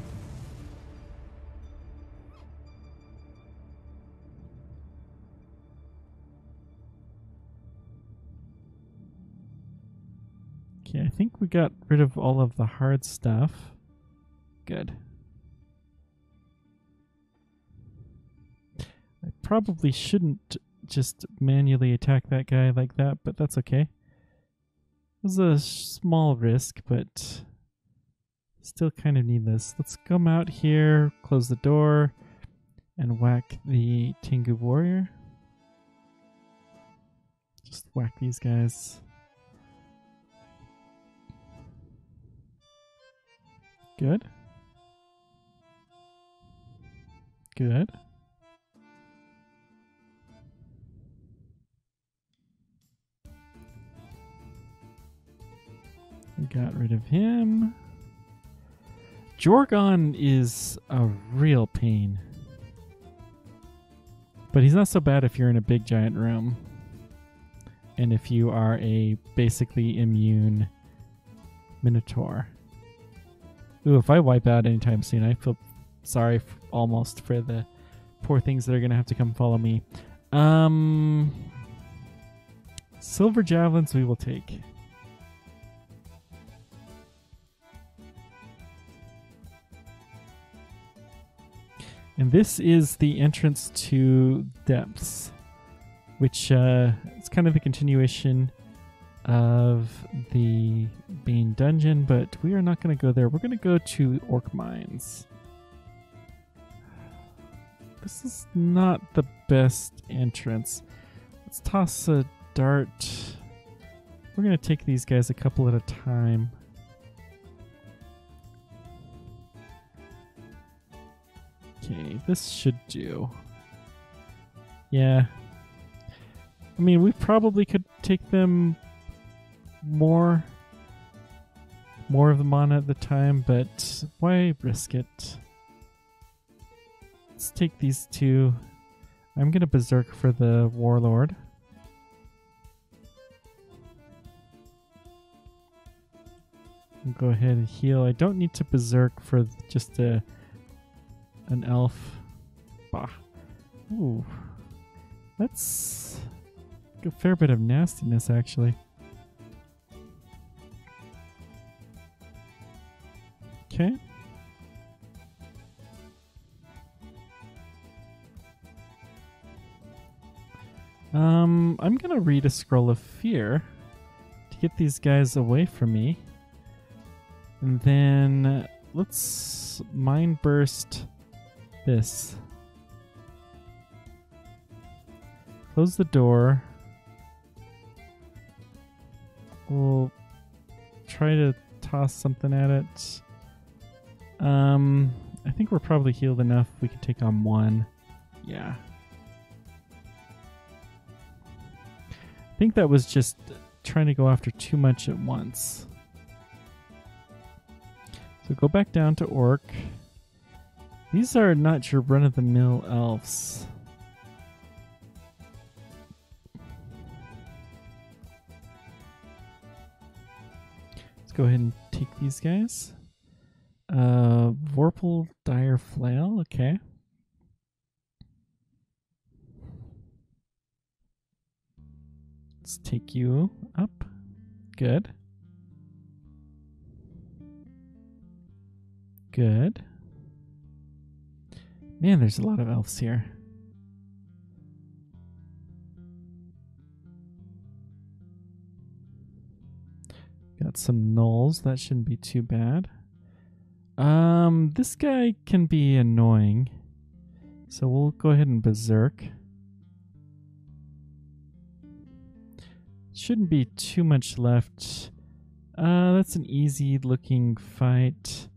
I think we got rid of all of the hard stuff. Good. I probably shouldn't just manually attack that guy like that, but that's okay. It was a small risk, but still kind of need this. Let's come out here, close the door, and whack the Tengu warrior. Just whack these guys. Good. Good. We got rid of him. Jorgon is a real pain. But he's not so bad if you're in a big giant room. And if you are a basically immune Minotaur. Ooh, if I wipe out anytime soon, I feel sorry almost for the poor things that are going to have to come follow me. Silver javelins we will take. And this is the entrance to Depths, which is kind of the continuation of the Bane Dungeon, but we are not going to go there. We're going to go to Orc Mines. This is not the best entrance. Let's toss a dart. We're going to take these guys a couple at a time. Okay, this should do. Yeah. I mean, we probably could take them more of the mana at the time, but why risk it? Let's take these 2. I'm gonna berserk for the warlord. I'll go ahead and heal. I don't need to berserk for just an elf. Bah. Ooh. That's a fair bit of nastiness, actually. Okay. I'm gonna read a Scroll of Fear to get these guys away from me. And then let's Mind Burst this. Close the door. We'll try to toss something at it. I think we're probably healed enough. We can take on 1. Yeah. I think that was just trying to go after too much at once. So go back down to Orc. These are not your run-of-the-mill elves. Let's go ahead and take these guys. Vorpal Dire Flail, okay. Let's take you up. Good. good. Man, there's a lot of elves here. Got some gnolls. That shouldn't be too bad. This guy can be annoying. So we'll go ahead and berserk. Shouldn't be too much left. That's an easy looking fight.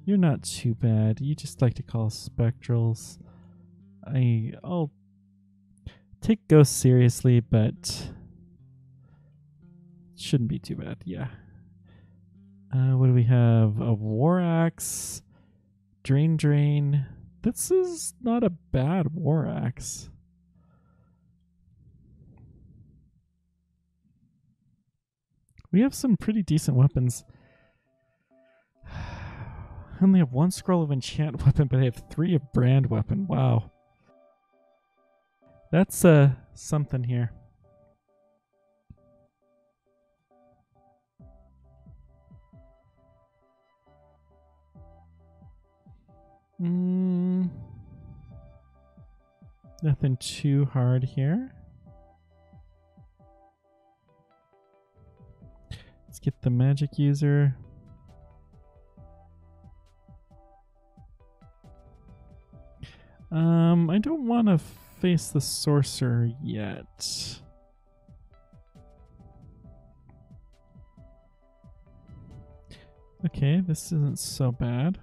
You're not too bad. You just like to call spectrals. I'll take ghosts seriously, but shouldn't be too bad. Yeah. What do we have? A war axe, drain. This is not a bad war axe. We have some pretty decent weapons. I only have 1 scroll of enchant weapon, but I have 3 of brand weapon. Wow. That's something here. Nothing too hard here. Let's get the magic user. I don't want to face the sorcerer yet. Okay, this isn't so bad.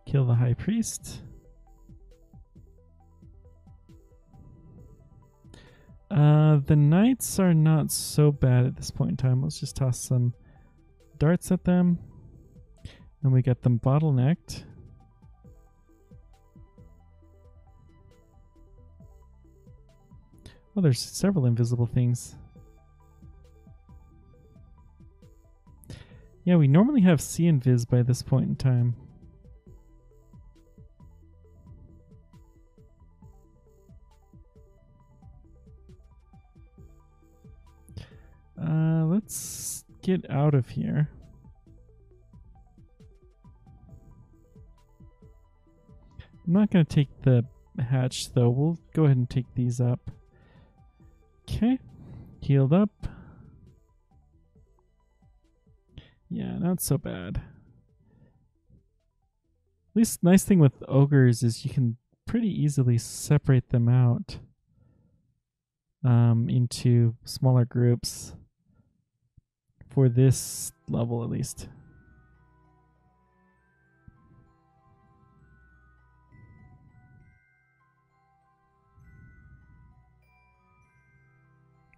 Kill the high priest. The knights are not so bad at this point in time. Let's just toss some darts at them. And we got them bottlenecked. Oh, there's several invisible things. Yeah, we normally have see invis by this point in time. Let's get out of here. I'm not going to take the hatch though. We'll go ahead and take these up. Okay. Healed up. Yeah, not so bad. At least nice thing with ogres is you can pretty easily separate them out into smaller groups for this level at least.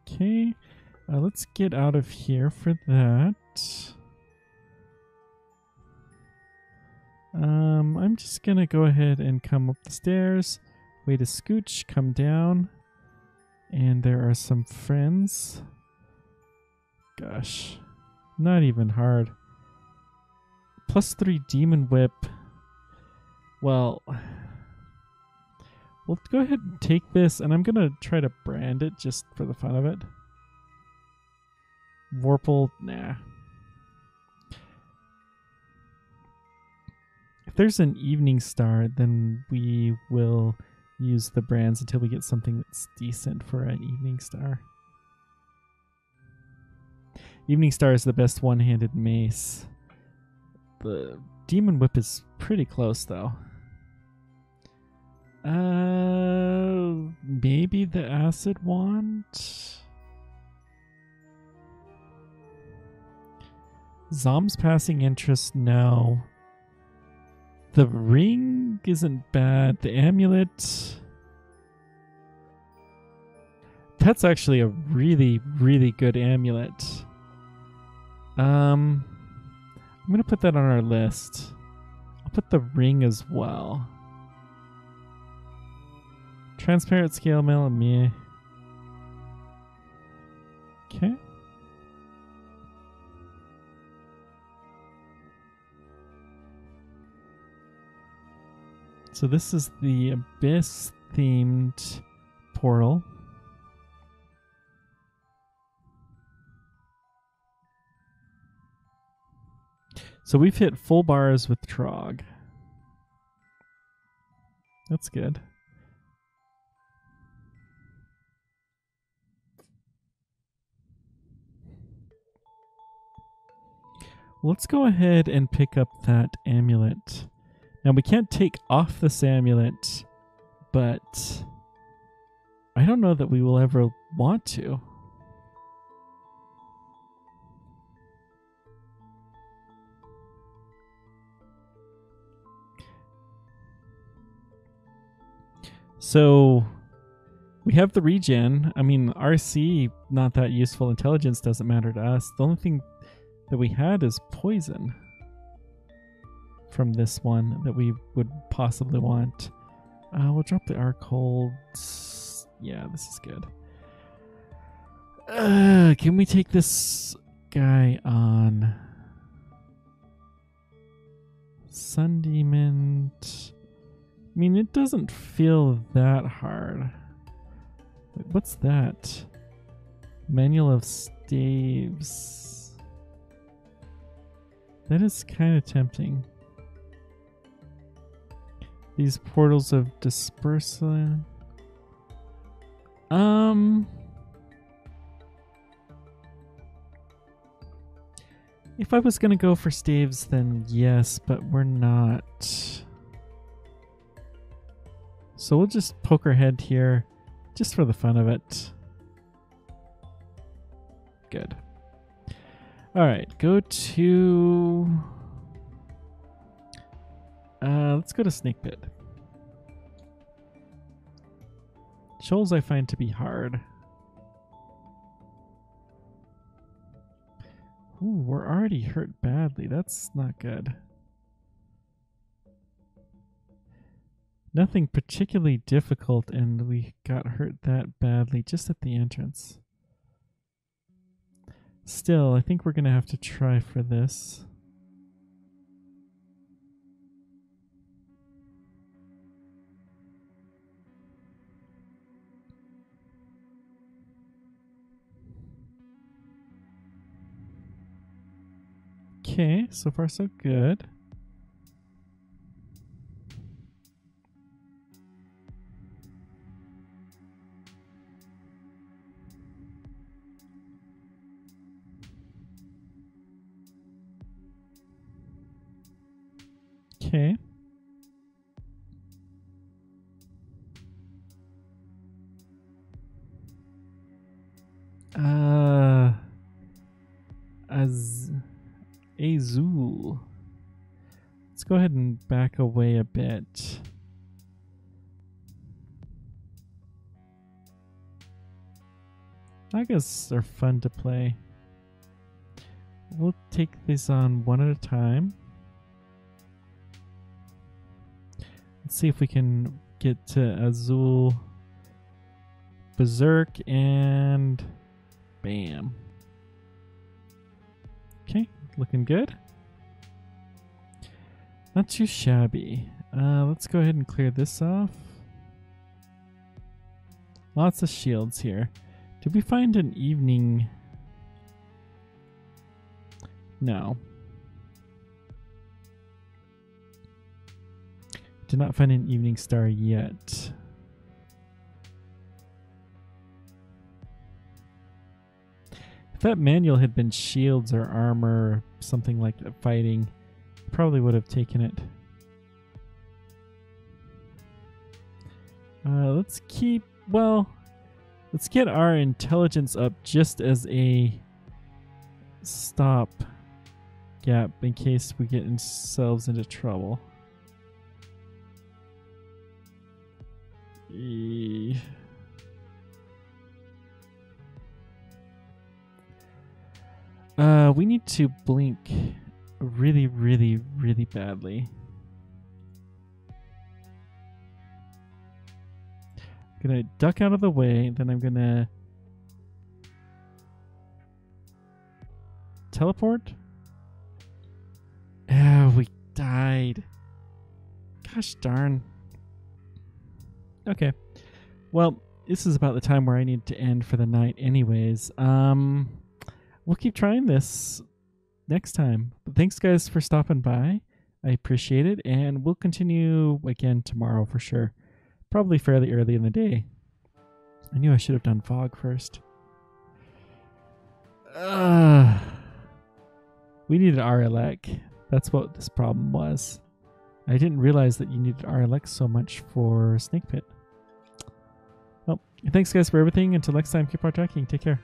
Okay, let's get out of here for that. I'm just gonna go ahead and come up the stairs, wait a scooch, come down, and there are some friends. Gosh, not even hard. +3 demon whip. Well, we'll go ahead and take this, and I'm gonna try to brand it just for the fun of it. Vorpal, nah. If there's an evening star, then we will use the brands until we get something that's decent for an evening star. Evening star is the best one-handed mace. The demon whip is pretty close though. Maybe the acid wand? Zom's passing interest, no. The ring isn't bad. The amulet. That's actually a really, really good amulet. I'm gonna put that on our list. I'll put the ring as well. Transparent scale mail, meh. Okay. So this is the Abyss themed portal. So we've hit full bars with Trog. That's good. Let's go ahead and pick up that amulet. Now we can't take off this amulet, but I don't know that we will ever want to. So we have the regen. I mean, RC, not that useful. Intelligence doesn't matter to us. The only thing that we had is poison from this one that we would possibly want. We'll drop the arc hold. Yeah, this is good. Can we take this guy on? Sun Demon. I mean, it doesn't feel that hard. Wait, what's that? Manual of Staves. That is kind of tempting. These portals of dispersal. If I was gonna go for staves, then yes, but we're not. So we'll just poke our head here, just for the fun of it. Good. Alright, go to... let's go to Snake Pit. Shoals I find to be hard. Ooh, we're already hurt badly. That's not good. Nothing particularly difficult, and we got hurt that badly just at the entrance. Still, I think we're going to have to try for this. Okay, so far so good. Okay. Azul. Let's go ahead and back away a bit. Nagas are fun to play. We'll take these on one at a time. Let's see if we can get to Azul Beserk and bam. Okay, looking good. Not too shabby. Let's go ahead and clear this off. Lots of shields here. Did we find an evening? No. Did not find an evening star yet. If that manual had been shields or armor, something like that, fighting, probably would have taken it. Let's get our intelligence up just as a stop gap in case we get ourselves into trouble. We need to blink really, really, really badly. I'm gonna duck out of the way, then I'm gonna teleport. Oh, we died. Gosh darn. Okay. Well, this is about the time where I need to end for the night anyways. We'll keep trying this next time. But thanks, guys, for stopping by. I appreciate it, and we'll continue again tomorrow for sure. Probably fairly early in the day. I knew I should have done fog first. We needed RLX. That's what this problem was. I didn't realize that you needed RLX so much for Snake Pit. Well, thanks guys for everything. Until next time, keep on tracking. Take care.